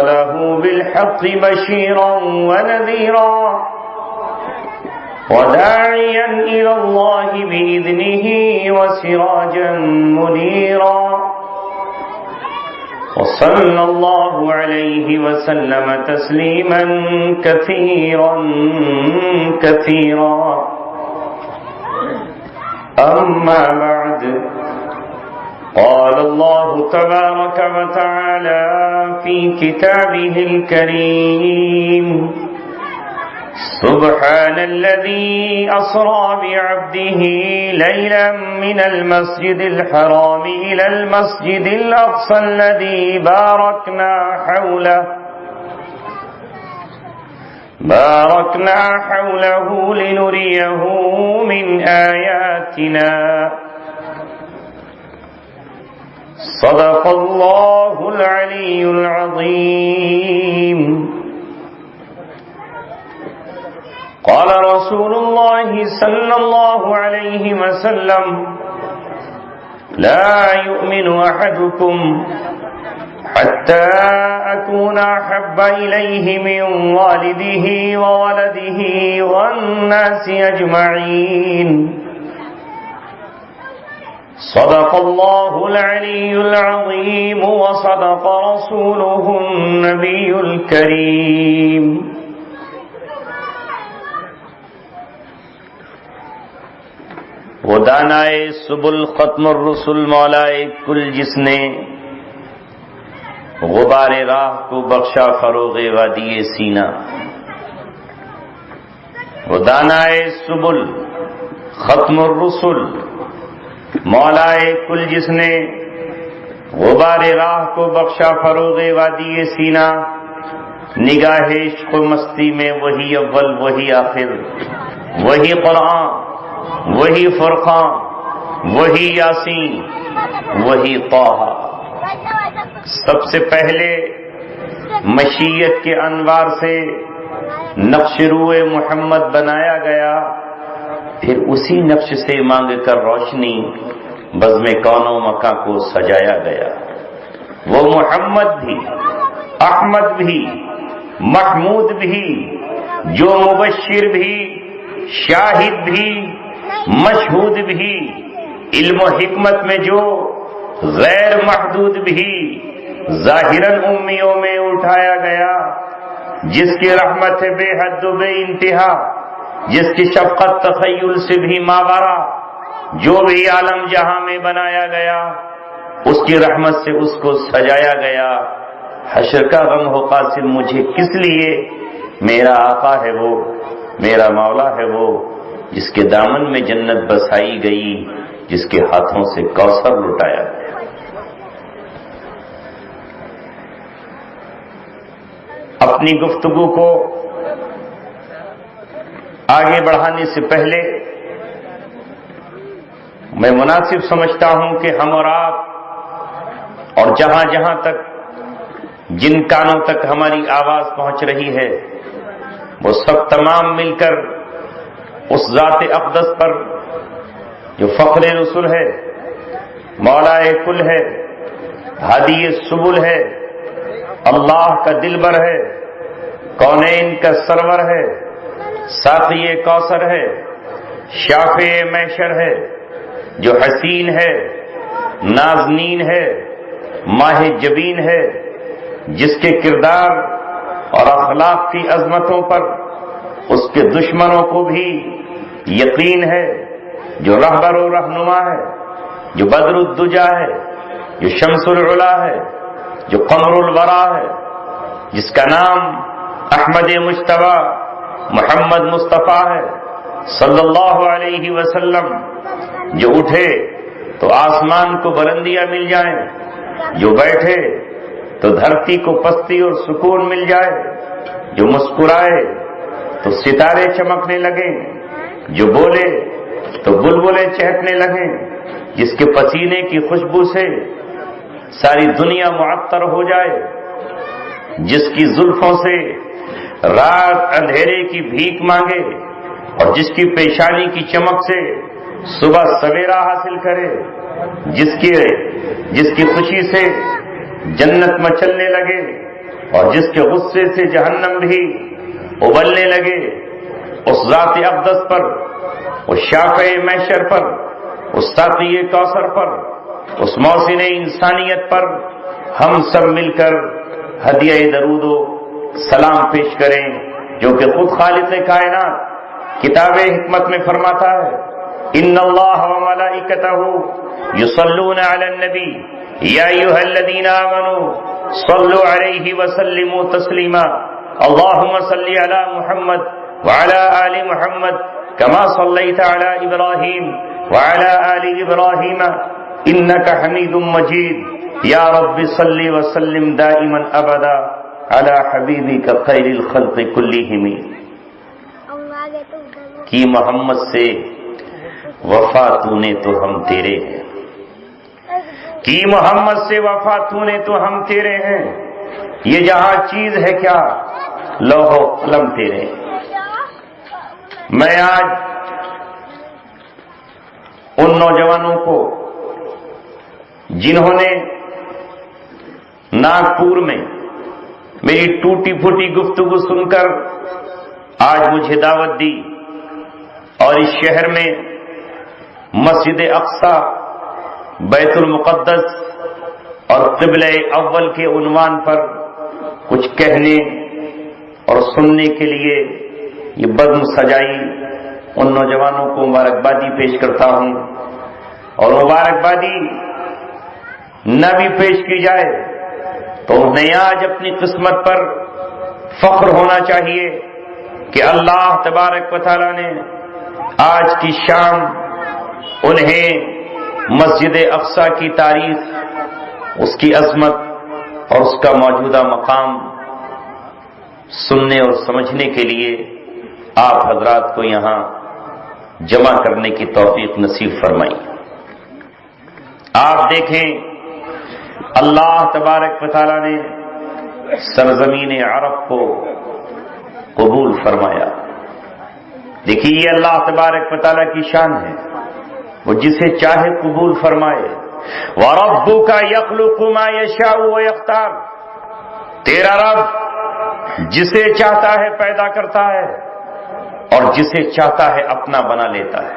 له بالحق بشيرا ونذيرا وداعيا إلى الله بإذنه وسراجا منيرا وصلى الله عليه وسلم تسليما كثيرا كثيرا أما بعد قال الله تبارك وتعالى في كتابه الكريم سبحان الذي أسرى بعبده ليلا من المسجد الحرام إلى المسجد الأقصى الذي باركنا حوله لنريه من آياتنا صدق الله العلي العظيم. قال رسول الله صلى الله عليه وسلم لا يؤمن أحدكم حتى أكون أحب إليه من والده وولده والناس أجمعين صدق الله العلي العظيم وصدق رسوله النبي الكريم. وہ دانائے سبل ختم الرسل مولائے کل جس نے غبار راہ کو بخشا فروغ وادی سینا. وہ دانائے سبل ختم الرسل مولائے کل جس نے غبار راہ کو بخشا فروغ وادی سینا. نگاہ عشق و مستی میں وہی اول وہی آخر، وہی قرآن، وہی فرقان، وہی یاسین، وہی طٰہٰ. سب سے پہلے مشیت کے انوار سے نقش روئے محمد بنایا گیا، پھر اسی نقش سے مانگ کر روشنی بزم کون و مکاں کو سجایا گیا. وہ محمد بھی، احمد بھی، محمود بھی، جو مبشر بھی، شاہد بھی، مشہود بھی، علم و حکمت میں جو غیر محدود بھی، ظاہراً امیوں میں اٹھایا گیا، جس کی رحمت ہے بے حد و بے انتہا، جس کی شفقت تخیل سے بھی ماورا، جو بھی عالم جہاں میں بنایا گیا اس کی رحمت سے اس کو سجایا گیا. حشر کا غم ہو قاسم مجھے کس لیے، میرا آقا ہے وہ، میرا مولا ہے وہ، جس کے دامن میں جنت بسائی گئی، جس کے ہاتھوں سے کوثر لٹایا گیا. اپنی گفتگو کو آگے بڑھانے سے پہلے میں مناسب سمجھتا ہوں کہ ہم اور آپ اور جہاں جہاں تک جن کانوں تک ہماری آواز پہنچ رہی ہے وہ سب تمام مل کر اس ذات اقدس پر جو فخر رسول ہے، مولا کل ہے، ہادی سبل ہے، اللہ کا دلبر ہے، کونین کا سرور ہے، ساقی کوثر ہے، شافع محشر ہے، جو حسین ہے، نازنین ہے، ماہ جبین ہے، جس کے کردار اور اخلاق کی عظمتوں پر اس کے دشمنوں کو بھی یقین ہے، جو رہبر و رہنما ہے، جو بدر الدجا ہے، جو شمس العلا ہے، جو قمر الورا ہے، جس کا نام احمد مجتبی محمد مصطفیٰ ہے صلی اللہ علیہ وسلم. جو اٹھے تو آسمان کو بلندیاں مل جائیں، جو بیٹھے تو دھرتی کو پستی اور سکون مل جائے، جو مسکرائے تو ستارے چمکنے لگیں، جو بولے تو بلبلیں چہکنے لگیں، جس کے پسینے کی خوشبو سے ساری دنیا معطر ہو جائے، جس کی زلفوں سے رات اندھیرے کی بھیک مانگے اور جس کی پیشانی کی چمک سے صبح سویرا حاصل کرے، جس کی خوشی سے جنت مچلنے لگے، اور جس کے غصے سے جہنم بھی ابلنے لگے، اس ذات اقدس پر، اس شافع محشر پر، اس ساقی کوثر پر، اس محسن انسانیت پر ہم سب مل کر ہدیہ درود و سلام پیش کریں، جو کہ خود خالق کائنات کتاب حکمت میں فرماتا ہے، ان اللہ و ملائکتہ یصلون علی النبی یا ایھا الذین آمنوا صلوا علیہ وسلموا تسلیما اللہم صل علی محمد وعلی آل محمد کما صلیت علی ابراہیم وعلی آل ابراہیم انک حمید مجید یا رب صل وسلم دائما ابدا علی حبیبک خیر الخلق کلہم۔ کی محمد سے وفا تو نے تو ہم تیرے ہیں، کی محمد سے وفا تو نے تو ہم تیرے ہیں، یہ جہاں چیز ہے کیا لوح و قلم تیرے ہیں۔ میں آج ان نوجوانوں کو جنہوں نے ناگپور میں میری ٹوٹی پھوٹی گفتگو سن کر آج مجھے دعوت دی اور اس شہر میں مسجد اقصی، بیت المقدس اور قبلہ اول کے عنوان پر کچھ کہنے اور سننے کے لیے یہ بزم سجائی، ان نوجوانوں کو مبارکبادی پیش کرتا ہوں، اور مبارکبادی نہ بھی پیش کی جائے تو انہیں آج اپنی قسمت پر فخر ہونا چاہیے کہ اللہ تبارک و تعالیٰ نے آج کی شام انہیں مسجد اقصی کی تاریخ، اس کی عظمت اور اس کا موجودہ مقام سننے اور سمجھنے کے لیے آپ حضرات کو یہاں جمع کرنے کی توفیق نصیب فرمائی۔ آپ دیکھیں اللہ تبارک و تعالیٰ نے سرزمین عرب کو قبول فرمایا۔ دیکھیے یہ اللہ تبارک و تعالیٰ کی شان ہے، وہ جسے چاہے قبول فرمائے۔ وَرَبُّكَ يَخْلُقُ مَا يَشَاءُ وَيَخْتَارُ، تیرا رب جسے چاہتا ہے پیدا کرتا ہے اور جسے چاہتا ہے اپنا بنا لیتا ہے،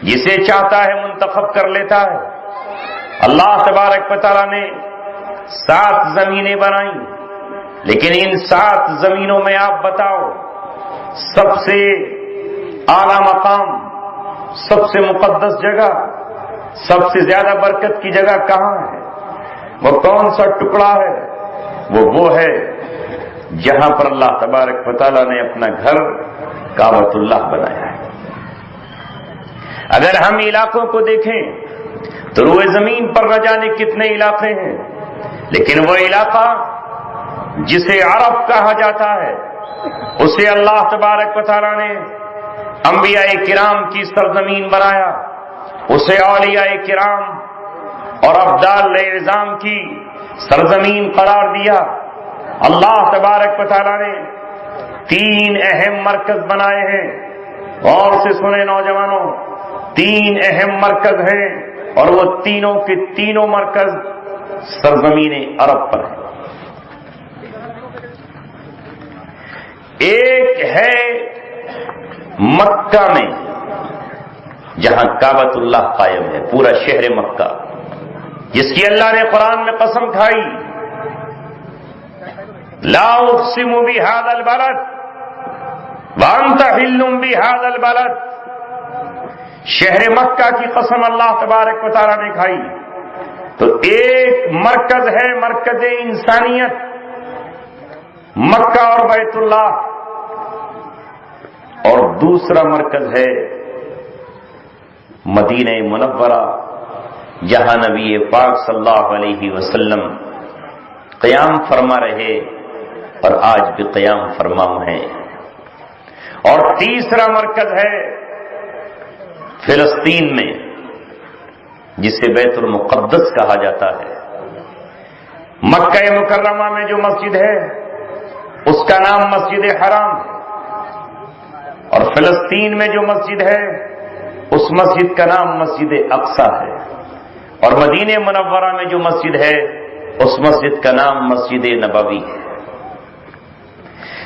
جسے چاہتا ہے منتخب کر لیتا ہے۔ اللہ تبارک و تعالیٰ نے 7 زمینیں بنائیں، لیکن ان 7 زمینوں میں آپ بتاؤ سب سے اعلیٰ مقام، سب سے مقدس جگہ، سب سے زیادہ برکت کی جگہ کہاں ہے؟ وہ کون سا ٹکڑا ہے؟ وہ ہے جہاں پر اللہ تبارک و تعالیٰ نے اپنا گھر کعبۃ اللہ بنایا ہے۔ اگر ہم علاقوں کو دیکھیں تو روئے زمین پر نہ جانے کتنے علاقے ہیں، لیکن وہ علاقہ جسے عرب کہا جاتا ہے اسے اللہ تبارک و تعالیٰ نے انبیاء کرام کی سرزمین بنایا، اسے اولیاء کرام اور ابدال اعظام کی سرزمین قرار دیا۔ اللہ تبارک و تعالیٰ نے 3 اہم مرکز بنائے ہیں، غور سے سنیں نوجوانوں، 3 اہم مرکز ہیں اور وہ تینوں کے تینوں مرکز سرزمین عرب پر ہیں۔ ایک ہے مکہ میں جہاں کعبۃ اللہ قائم ہے، پورا شہر مکہ، جس کی اللہ نے قرآن میں قسم کھائی، لا اقسم بہذا البلد وانت حل بہذا البلد، شہر مکہ کی قسم اللہ تبارک و تعالیٰ نے کھائی۔ تو ایک مرکز ہے مرکز انسانیت، مکہ اور بیت اللہ، اور دوسرا مرکز ہے مدینہ منورہ، جہاں نبی پاک صلی اللہ علیہ وسلم قیام فرما رہے اور آج بھی قیام فرما ہیں۔ اور تیسرا مرکز ہے فلسطین میں، جسے بیت المقدس کہا جاتا ہے۔ مکہ مکرمہ میں جو مسجد ہے اس کا نام مسجد حرام ہے، اور فلسطین میں جو مسجد ہے اس مسجد کا نام مسجد اقصی ہے، اور مدینہ منورہ میں جو مسجد ہے اس مسجد کا نام مسجد نبوی ہے۔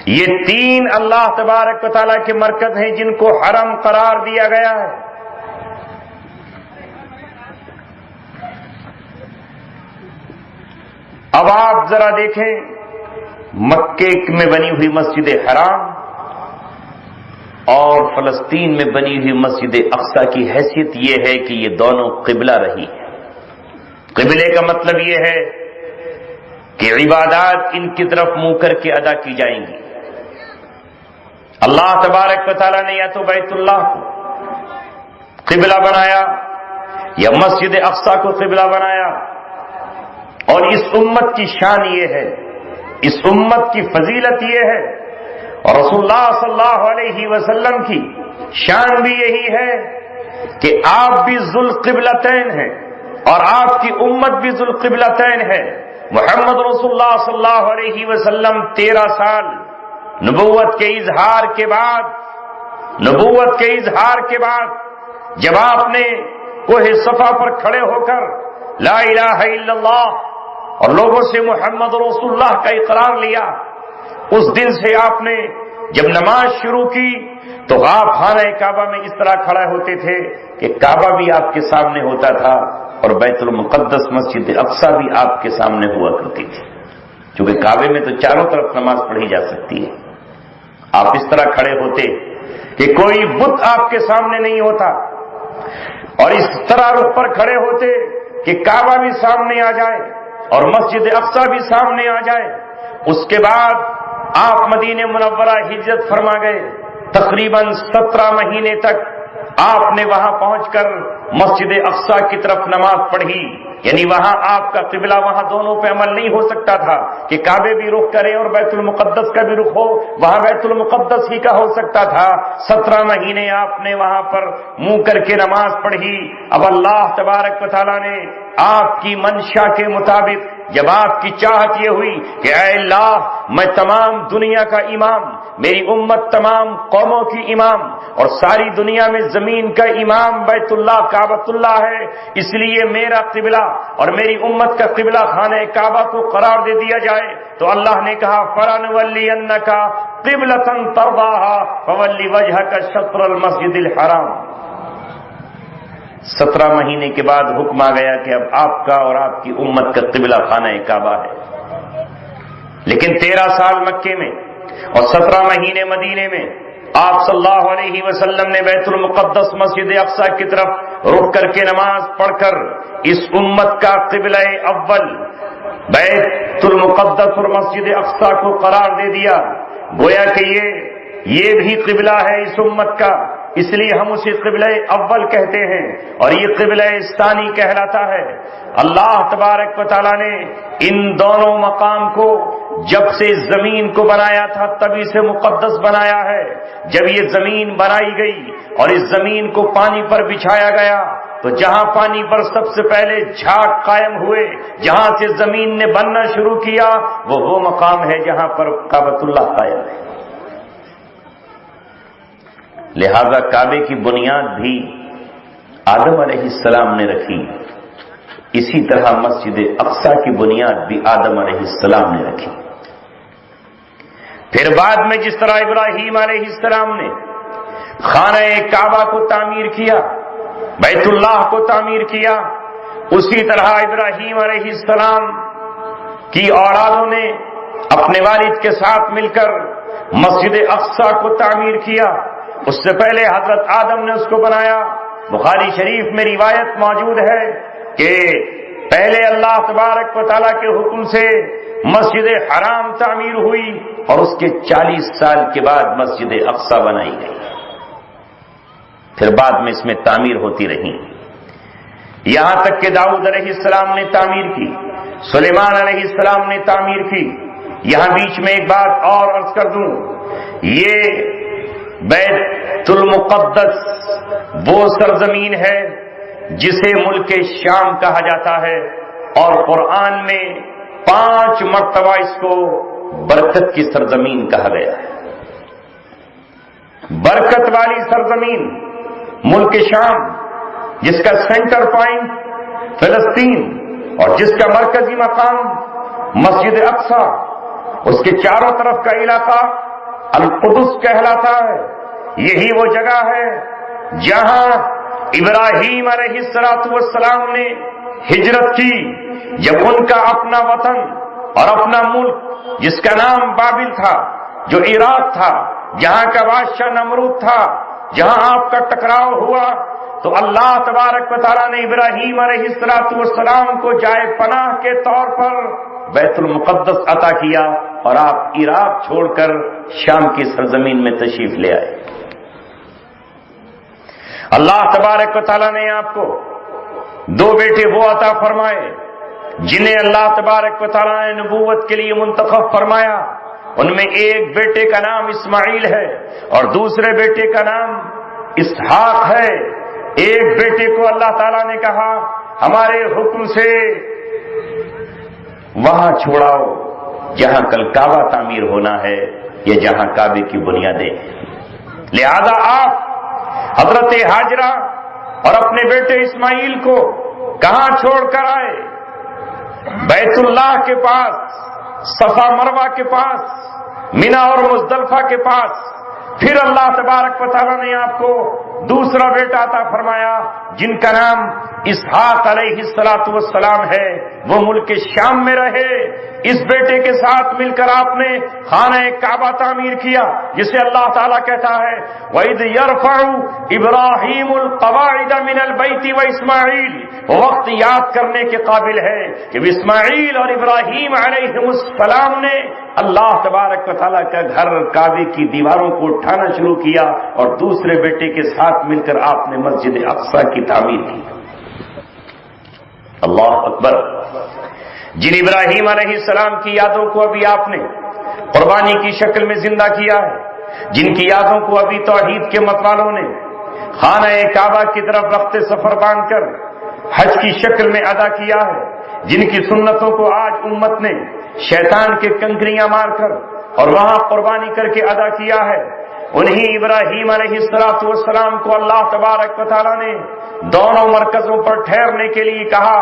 یہ تین اللہ تبارک و تعالیٰ کے مرکز ہیں جن کو حرم قرار دیا گیا ہے۔ اب آپ ذرا دیکھیں مکے میں بنی ہوئی مسجد حرام اور فلسطین میں بنی ہوئی مسجد اقصی کی حیثیت یہ ہے کہ یہ دونوں قبلہ رہی ہے۔ قبلے کا مطلب یہ ہے کہ عبادات ان کی طرف منہ کر کے ادا کی جائیں گی۔ اللہ تبارک و تعالیٰ نے یا تو بیت اللہ کو قبلہ بنایا یا مسجد اقصی کو قبلہ بنایا، اور اس امت کی شان یہ ہے، اس امت کی فضیلت یہ ہے، اور رسول اللہ صلی اللہ علیہ وسلم کی شان بھی یہی ہے کہ آپ بھی ذو القبلتین ہیں اور آپ کی امت بھی ذو القبلتین ہے۔ محمد رسول اللہ صلی اللہ علیہ وسلم 13 سال نبوت کے اظہار کے بعد جب آپ نے کوہ صفا پر کھڑے ہو کر لا الہ الا اللہ اور لوگوں سے محمد رسول اللہ کا اقرار لیا، اس دن سے آپ نے جب نماز شروع کی تو آپ خانہ کعبہ میں اس طرح کھڑے ہوتے تھے کہ کعبہ بھی آپ کے سامنے ہوتا تھا اور بیت المقدس مسجد اقصی بھی آپ کے سامنے ہوا کرتی تھی، کیونکہ کعبے میں تو چاروں طرف نماز پڑھی جا سکتی ہے۔ آپ اس طرح کھڑے ہوتے کہ کوئی بت آپ کے سامنے نہیں ہوتا، اور اس طرح رخ پر کھڑے ہوتے کہ کعبہ بھی سامنے آ جائے اور مسجد اقصی بھی سامنے آ جائے۔ اس کے بعد آپ مدینہ منورہ ہجرت فرما گئے، تقریباً 17 مہینے تک آپ نے وہاں پہنچ کر مسجد اقصی کی طرف نماز پڑھی، یعنی وہاں آپ کا قبلہ وہاں دونوں پہ عمل نہیں ہو سکتا تھا کہ کعبے بھی رخ کریں اور بیت المقدس کا بھی رخ ہو، وہاں بیت المقدس ہی کا ہو سکتا تھا۔ 17 مہینے آپ نے وہاں پر منہ کر کے نماز پڑھی۔ اب اللہ تبارک و تعالیٰ نے آپ کی منشا کے مطابق جب آپ کی چاہت یہ ہوئی کہ اے اللہ میں تمام دنیا کا امام، میری امت تمام قوموں کی امام، اور ساری دنیا میں زمین کا امام بیت اللہ کعبۃ اللہ ہے، اس لیے میرا قبلہ اور میری امت کا قبلہ خانہ کعبہ کو قرار دے دیا جائے، تو اللہ نے کہا فَلَنُوَلِّيَنَّكَ قِبْلَةً تَرْضَاهَا فَوَلِّ وَجْهَكَ شَطْرَ الْمَسْجِدِ الْحَرَامِ۔ 17 مہینے کے بعد حکم آ گیا کہ اب آپ کا اور آپ کی امت کا قبلہ خانہ کعبہ ہے۔ لیکن 13 سال مکے میں اور 17 مہینے مدینے میں آپ صلی اللہ علیہ وسلم نے بیت المقدس مسجد اقصی کی طرف رخ کر کے نماز پڑھ کر اس امت کا قبلہ اول بیت المقدس اور مسجد اقصی کو قرار دے دیا، گویا کہ یہ بھی قبلہ ہے اس امت کا، اس لیے ہم اسے قبلہ اول کہتے ہیں اور یہ قبلہ ثانی کہلاتا ہے۔ اللہ تبارک و تعالیٰ نے ان دونوں مقام کو جب سے زمین کو بنایا تھا تبھی سے مقدس بنایا ہے۔ جب یہ زمین بنائی گئی اور اس زمین کو پانی پر بچھایا گیا تو جہاں پانی پر سب سے پہلے جھاگ قائم ہوئے، جہاں سے زمین نے بننا شروع کیا، وہ مقام ہے جہاں پر کعبۃ اللہ قائم ہے۔ لہذا کعبے کی بنیاد بھی آدم علیہ السلام نے رکھی، اسی طرح مسجد اقصی کی بنیاد بھی آدم علیہ السلام نے رکھی۔ پھر بعد میں جس طرح ابراہیم علیہ السلام نے خانہ کعبہ کو تعمیر کیا، بیت اللہ کو تعمیر کیا، اسی طرح ابراہیم علیہ السلام کی اولادوں نے اپنے والد کے ساتھ مل کر مسجد اقصی کو تعمیر کیا۔ اس سے پہلے حضرت آدم نے اس کو بنایا۔ بخاری شریف میں روایت موجود ہے کہ پہلے اللہ تبارک و تعالیٰ کے حکم سے مسجد حرام تعمیر ہوئی اور اس کے 40 سال کے بعد مسجد اقصی بنائی گئی، پھر بعد میں اس میں تعمیر ہوتی رہی، یہاں تک کہ داؤد علیہ السلام نے تعمیر کی، سلیمان علیہ السلام نے تعمیر کی۔ یہاں بیچ میں ایک بات اور عرض کر دوں، یہ بیت المقدس وہ سرزمین ہے جسے ملک شام کہا جاتا ہے، اور قرآن میں 5 مرتبہ اس کو برکت کی سرزمین کہا گیا ہے۔ برکت والی سرزمین ملک شام، جس کا سینٹر پوائنٹ فلسطین اور جس کا مرکزی مقام مسجد اقصی، اس کے چاروں طرف کا علاقہ القدس کہلاتا ہے. یہی وہ جگہ ہے جہاں ابراہیم علیہ السلام نے ہجرت کی، جب ان کا اپنا وطن اور اپنا ملک جس کا نام بابل تھا، جو عراق تھا، جہاں کا بادشاہ نمرود تھا، جہاں آپ کا ٹکراؤ ہوا، تو اللہ تبارک و تعالیٰ نے ابراہیم علیہ السلام کو جائے پناہ کے طور پر بیت المقدس عطا کیا، اور آپ عراق چھوڑ کر شام کی سرزمین میں تشریف لے آئے. اللہ تبارک و تعالیٰ نے آپ کو دو بیٹے وہ عطا فرمائے جنہیں اللہ تبارک و تعالیٰ نے نبوت کے لیے منتخب فرمایا. ان میں ایک بیٹے کا نام اسماعیل ہے اور دوسرے بیٹے کا نام اسحاق ہے. ایک بیٹے کو اللہ تعالیٰ نے کہا ہمارے حکم سے وہاں چھوڑاؤ جہاں کل کعبہ تعمیر ہونا ہے یا جہاں کعبے کی بنیادیں. لہذا آپ حضرت ہاجرہ اور اپنے بیٹے اسماعیل کو کہاں چھوڑ کر آئے؟ بیت اللہ کے پاس، صفا مروہ کے پاس، مینا اور مزدلفہ کے پاس. پھر اللہ تبارک و تعالیٰ نے آپ کو دوسرا بیٹا عطا فرمایا جن کا نام اسحاق علیہ السلام ہے. وہ ملک شام میں رہے. اس بیٹے کے ساتھ مل کر آپ نے خانہ کعبہ تعمیر کیا، جسے اللہ تعالیٰ کہتا ہے وَإِذْ يَرْفَعُ إِبْرَاهِيمُ الْقَوَاعِدَ مِنَ الْبَيْتِ وَإِسْمَاعِيلُ. وہ وقت یاد کرنے کے قابل ہے کہ اسماعیل اور ابراہیم علیہ السلام نے اللہ تبارک و تعالیٰ کا گھر کعبے کی دیواروں کو اٹھانا شروع کیا، اور دوسرے بیٹے کے ساتھ مل کر آپ نے مسجد اقصی کی تعمیر کی. اللہ اکبر. جن ابراہیم علیہ السلام کی یادوں کو ابھی آپ نے قربانی کی شکل میں زندہ کیا ہے، جن کی یادوں کو ابھی توحید کے متوالوں نے خانہ کعبہ کی طرف رخت سفر باندھ کر حج کی شکل میں ادا کیا ہے، جن کی سنتوں کو آج امت نے شیطان کے کنکریاں مار کر اور وہاں قربانی کر کے ادا کیا ہے، انہی ابراہیم علیہ السلام کو اللہ تبارک و تعالیٰ نے دونوں مرکزوں پر ٹھہرنے کے لیے کہا.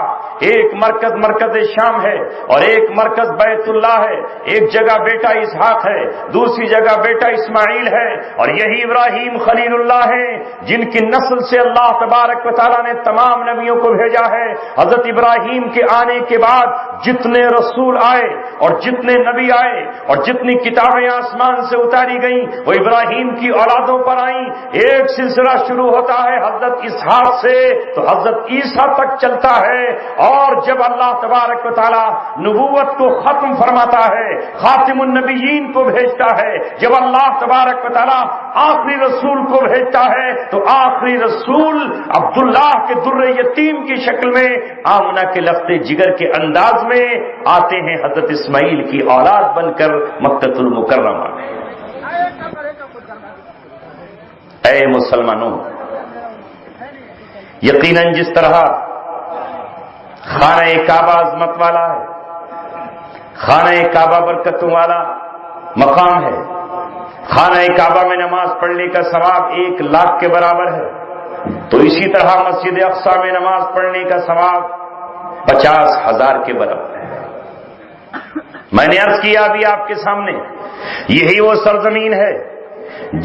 ایک مرکز شام ہے اور ایک مرکز بیت اللہ ہے. ایک جگہ بیٹا اسحاق ہے، دوسری جگہ بیٹا اسماعیل ہے، اور یہی ابراہیم خلیل اللہ ہیں جن کی نسل سے اللہ تبارک و تعالیٰ نے تمام نبیوں کو بھیجا ہے. حضرت ابراہیم کے آنے کے بعد جتنے رسول آئے اور جتنے نبی آئے اور جتنی کتابیں آسمان سے اتاری گئیں وہ ابراہیم کی اولادوں پر آئیں. ایک سلسلہ شروع ہوتا ہے حضرت اسحاق سے تو حضرت عیسیٰ تک چلتا ہے، اور جب اللہ تبارک و تعالیٰ نبوت کو ختم فرماتا ہے، خاتم النبیین کو بھیجتا ہے، جب اللہ تبارک و تعالیٰ آخری رسول کو بھیجتا ہے تو آخری رسول عبداللہ کے در یتیم کی شکل میں آمنہ کے لفظ جگر کے انداز میں آتے ہیں حضرت اسماعیل کی اولاد بن کر مکہ المکرمہ میں. اے مسلمانوں، یقیناً جس طرح خانہ کعبہ عظمت والا ہے، خانہ کعبہ برکتوں والا مقام ہے، خانہ کعبہ میں نماز پڑھنے کا ثواب 1,00,000 کے برابر ہے، تو اسی طرح مسجد اقصی میں نماز پڑھنے کا ثواب 50,000 کے برابر ہے. میں نے عرض کیا ابھی آپ کے سامنے، یہی وہ سرزمین ہے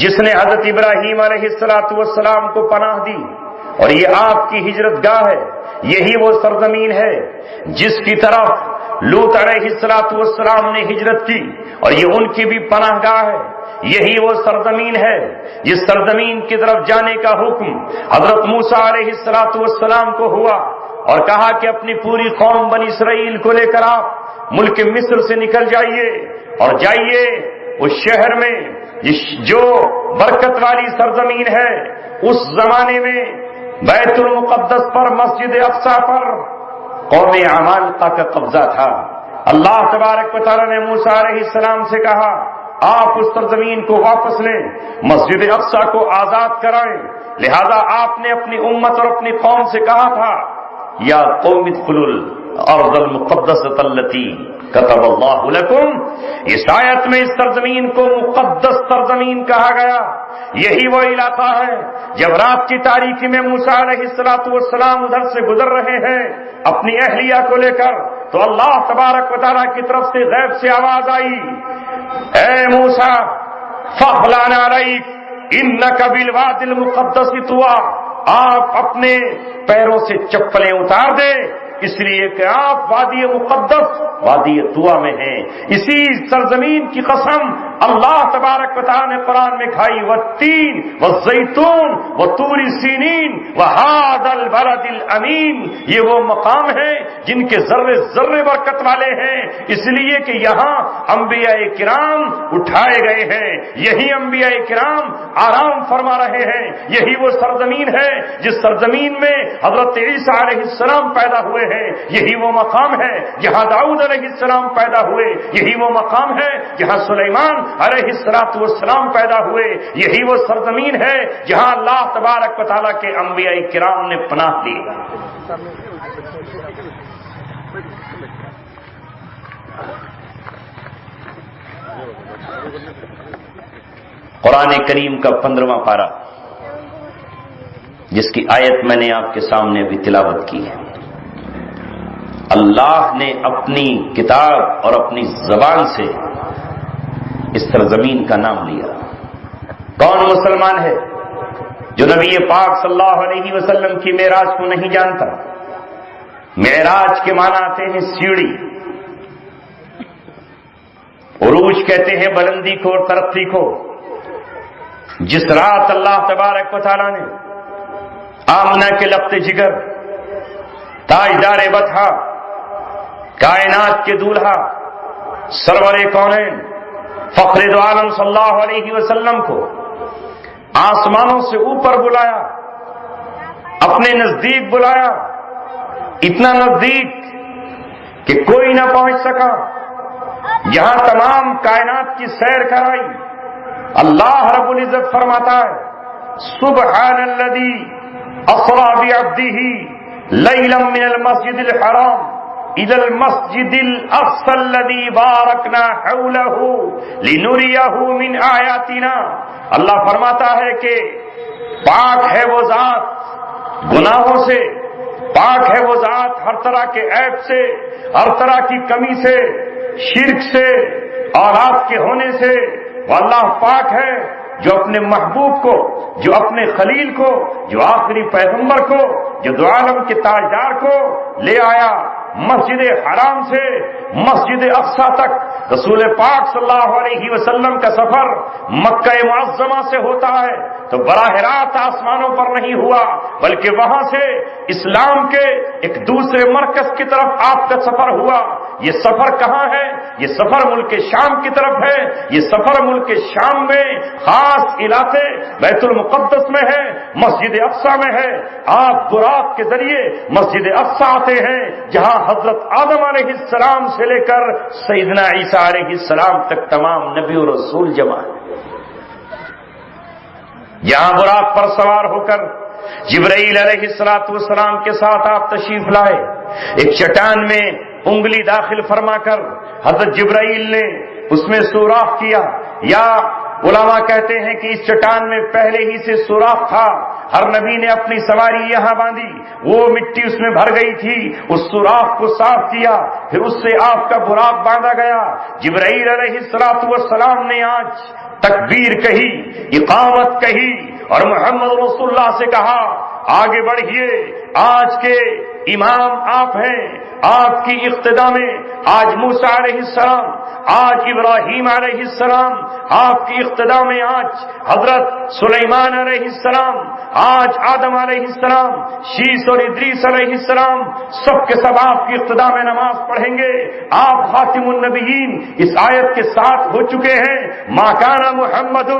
جس نے حضرت ابراہیم علیہ السلام کو پناہ دی، اور یہ آپ کی ہجرت گاہ ہے. یہی وہ سرزمین ہے جس کی طرف لوط علیہ السلام نے ہجرت کی، اور یہ ان کی بھی پناہ گاہ ہے. یہی وہ سرزمین ہے جس سرزمین کی طرف جانے کا حکم حضرت موسیٰ علیہ السلام کو ہوا، اور کہا کہ اپنی پوری قوم بنی اسرائیل کو لے کر آپ ملک مصر سے نکل جائیے اور جائیے اس شہر میں جو برکت والی سرزمین ہے. اس زمانے میں بیت المقدس پر، مسجد اقصی پر قوم عمالقہ کا قبضہ تھا. اللہ تبارک و تعالیٰ نے موسیٰ علیہ السلام سے کہا آپ اس سرزمین کو واپس لیں، مسجد اقصی کو آزاد کرائیں. لہذا آپ نے اپنی امت اور اپنی قوم سے کہا تھا یا قوم ادخلوا الارض المقدسۃ التی کتب اللہ لکم. اس آیت میں اس سرزمین کو مقدس سرزمین کہا گیا. یہی وہ علاقہ ہے جب رات کی تاریکی میں موسیٰ علیہ السلام ادھر سے گزر رہے ہیں اپنی اہلیہ کو لے کر، تو اللہ تبارک و تعالیٰ کی طرف سے غیب سے آواز آئی اے موسیٰ فَاخْلَعْ عَلَيْكَ إِنَّكَ بِالْوَادِ الْمُقَدَّسِ طُوًى، آپ اپنے پیروں سے چپلیں اتار دیں، اس لیے کہ آپ وادی مقدس وادی طویٰ میں ہیں۔ اسی سرزمین کی قسم اللہ تبارک و تعالی نے قرآن میں کھائی، والتین والزیتون وطور سینین وہذا البلد الامین، یہ وہ مقام ہے جن کے ذرے ذرے برکت والے ہیں، اس لیے کہ یہاں انبیاء کرام اٹھائے گئے ہیں، یہی انبیاء کرام آرام فرما رہے ہیں، یہی وہ سرزمین ہے جس سرزمین میں حضرت عیسیٰ علیہ السلام پیدا ہوئے ہیں، یہی وہ مقام ہے جہاں داؤد علیہ السلام پیدا ہوئے، یہی وہ مقام ہے جہاں سلیمان علیہ السلام پیدا ہوئے، یہی وہ سرزمین ہے جہاں اللہ تبارک و تعالیٰ کے انبیاء کرام نے پناہ لی۔ قرآن کریم کا 15واں پارہ، جس کی آیت میں نے آپ کے سامنے ابھی تلاوت کی ہے، اللہ نے اپنی کتاب اور اپنی زبان سے اس سرزمین کا نام لیا۔ کون مسلمان ہے جو نبی پاک صلی اللہ علیہ وسلم کی معراج کو نہیں جانتا؟ معراج کے معنی آتے ہیں سیڑھی، عروج کہتے ہیں بلندی کو اور ترقی کو۔ جس رات اللہ تبارک و تعالیٰ نے آمنہ کے لقت جگر، تاجدار بطحہ، کائنات کے دولہا، سرور کونین، فخر دو عالم صلی اللہ علیہ وسلم کو آسمانوں سے اوپر بلایا، اپنے نزدیک بلایا، اتنا نزدیک کہ کوئی نہ پہنچ سکا، یہاں تمام کائنات کی سیر کرائی۔ اللہ رب العزت فرماتا ہے، سبحان الذی اسری بعبدہ لیلا من المسجد الحرام الی المسجد الاقصی الذی بارکنا حولہ لنریہ من آیاتنا۔ اللہ فرماتا ہے کہ پاک ہے وہ ذات گناہوں سے، پاک ہے وہ ذات ہر طرح کے عیب سے، ہر طرح کی کمی سے، شرک سے، اولاد کے ہونے سے۔ وہ اللہ پاک ہے جو اپنے محبوب کو، جو اپنے خلیل کو، جو آخری پیغمبر کو، جو دو عالم کے تاجدار کو لے آیا مسجد حرام سے مسجد اقصی تک۔ رسول پاک صلی اللہ علیہ وسلم کا سفر مکہ معظمہ سے ہوتا ہے تو براہ راست آسمانوں پر نہیں ہوا، بلکہ وہاں سے اسلام کے ایک دوسرے مرکز کی طرف آپ کا سفر ہوا۔ یہ سفر کہاں ہے؟ یہ سفر ملک شام کی طرف ہے۔ یہ سفر ملک شام میں خاص علاقے بیت المقدس میں ہے، مسجد اقصی میں ہے۔ آپ براق کے ذریعے مسجد اقصی آتے ہیں جہاں حضرت آدم علیہ السلام سے لے کر سیدنا عیسیٰ علیہ السلام تک تمام نبی و رسول جمع ہیں۔ یہاں براق پر سوار ہو کر جبرائیل علیہ السلام کے ساتھ آپ تشریف لائے۔ ایک چٹان میں انگلی داخل فرما کر حضرت جبرائیل نے اس میں سوراخ کیا، یا علماء کہتے ہیں کہ اس چٹان میں پہلے ہی سے سوراخ تھا، ہر نبی نے اپنی سواری یہاں باندھی، وہ مٹی اس میں بھر گئی تھی، اس سوراخ کو صاف کیا، پھر اس سے آپ کا براق باندھا گیا۔ جبرائیل علیہ السلام نے آج تکبیر کہی، اقامت کہی، اور محمد رسول اللہ سے کہا آگے بڑھیے، آج کے امام آپ ہیں، آپ کی اقتدا میں آج موسیٰ علیہ السلام، آج ابراہیم علیہ السلام، آپ کی اقتدا میں آج حضرت سلیمان علیہ السلام، آج آدم علیہ السلام، شیس اور ادریس علیہ السلام، سب کے سب آپ کی اقتدا میں نماز پڑھیں گے۔ آپ خاتم النبیین اس آیت کے ساتھ ہو چکے ہیں، ما کان محمد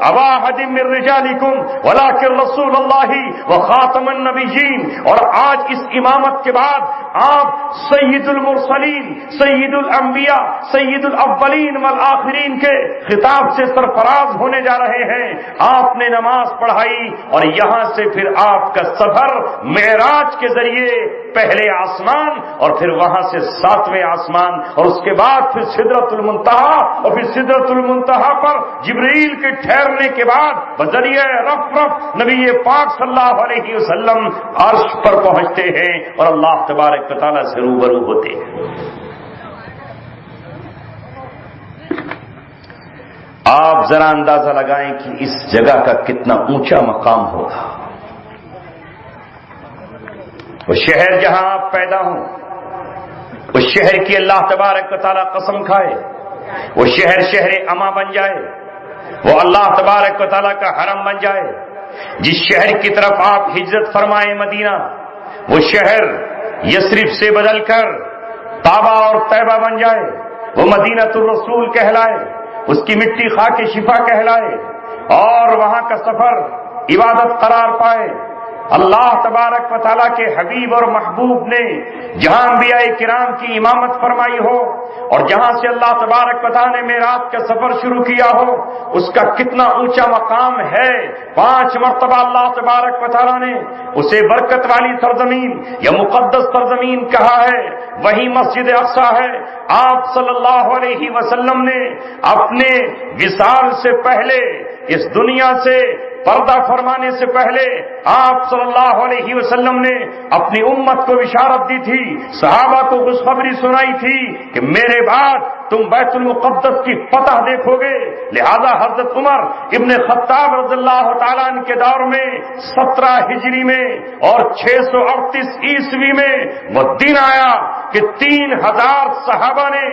ابا احد من رجالکم ولکن رسول اللہ وخاتم النبیین۔ اور آج اس امامت کے بعد آپ سید المرسلین، سید الانبیاء، سید الاولین والآخرین کے خطاب سے سرفراز ہونے جا رہے ہیں۔ آپ نے نماز پڑھائی اور یہاں سے پھر آپ کا سفر معراج کے ذریعے پہلے آسمان اور پھر وہاں سے 7ویں آسمان، اور اس کے بعد پھر سدرۃ المنتہا، اور پھر سدرۃ المنتہا پر جبرائیل کے ٹھہرنے کے بعد بذریعہ رف نبی پاک صلی اللہ علیہ وسلم عرش پر پہنچتے ہیں اور اللہ تبارک و تعالیٰ سے روبرو ہوتے ہیں۔ آپ ذرا اندازہ لگائیں کہ اس جگہ کا کتنا اونچا مقام ہوگا. وہ شہر جہاں آپ پیدا ہوں، اس شہر کی اللہ تبارک و تعالیٰ قسم کھائے وہ شہر اما بن جائے، وہ اللہ تبارک و تعالیٰ کا حرم بن جائے. جس شہر کی طرف آپ ہجرت فرمائے مدینہ، وہ شہر یثرب سے بدل کر طابہ اور طیبہ بن جائے، وہ مدینہ الرسول کہلائے، اس کی مٹی خاک شفا کہلائے، اور وہاں کا سفر عبادت قرار پائے. اللہ تبارک و تعالیٰ کے حبیب اور محبوب نے جہاں انبیاء کرام کی امامت فرمائی ہو اور جہاں سے اللہ تبارک و تعالیٰ نے معراج کا سفر شروع کیا ہو، اس کا کتنا اونچا مقام ہے. 5 مرتبہ اللہ تبارک و تعالیٰ نے اسے برکت والی سرزمین یا مقدس سرزمین کہا ہے. وہی مسجد اقصی ہے. آپ صلی اللہ علیہ وسلم نے اپنے وصال سے پہلے، اس دنیا سے پردہ فرمانے سے پہلے، آپ صلی اللہ علیہ وسلم نے اپنی امت کو بشارت دی تھی، صحابہ کو خوشخبری سنائی تھی کہ میرے بعد تم بیت المقدس کی فتح دیکھو گے. لہذا حضرت عمر ابن خطاب رضی اللہ تعالیٰ عنہ کے دور میں 17 ہجری میں اور 638 عیسوی میں وہ دن آیا کہ 3000 صحابہ نے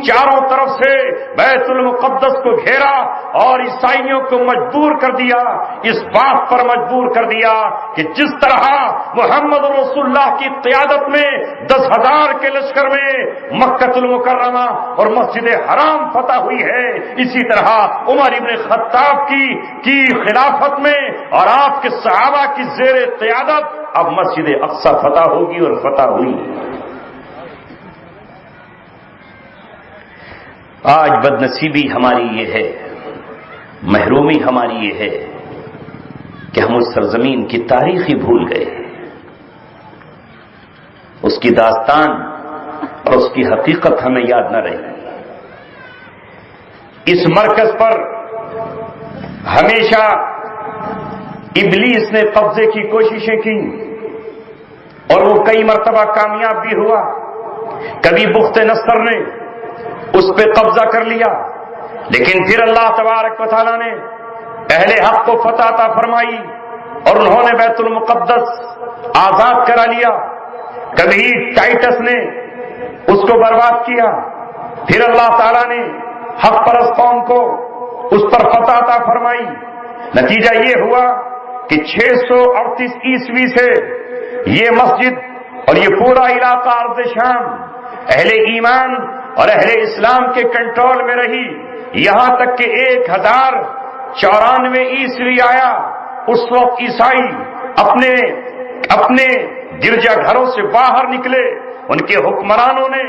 4 طرف سے بیت المقدس کو گھیرا اور عیسائیوں کو مجبور کر دیا، اس بات پر مجبور کر دیا کہ جس طرح محمد رسول اللہ کی قیادت میں 10,000 کے لشکر میں مکہ المکرمہ اور مسجد حرام فتح ہوئی ہے، اسی طرح عمر ابن خطاب کی خلافت میں اور آپ کے صحابہ کی زیر قیادت اب مسجد اقصی فتح ہوگی اور فتح ہوئی. آج بدنصیبی ہماری یہ ہے، محرومی ہماری یہ ہے کہ ہم اس سرزمین کی تاریخ ہی بھول گئے، اس کی داستان اور اس کی حقیقت ہمیں یاد نہ رہی. اس مرکز پر ہمیشہ ابلیس نے قبضے کی کوششیں کی اور وہ کئی مرتبہ کامیاب بھی ہوا. کبھی بخت نصر نے اس پہ قبضہ کر لیا، لیکن پھر اللہ تبارک و تعالیٰ نے اہل حق کو فتح عطا فرمائی اور انہوں نے بیت المقدس آزاد کرا لیا. کبھی ٹائٹس نے اس کو برباد کیا، پھر اللہ تعالیٰ نے حق پرست قوم کو اس پر فتح عطا فرمائی. نتیجہ یہ ہوا کہ 638 عیسوی سے یہ مسجد اور یہ پورا علاقہ ارض شام اہل ایمان اور اہل اسلام کے کنٹرول میں رہی، یہاں تک کہ 1094 عیسوی آیا. اس وقت عیسائی اپنے گرجا گھروں سے باہر نکلے، ان کے حکمرانوں نے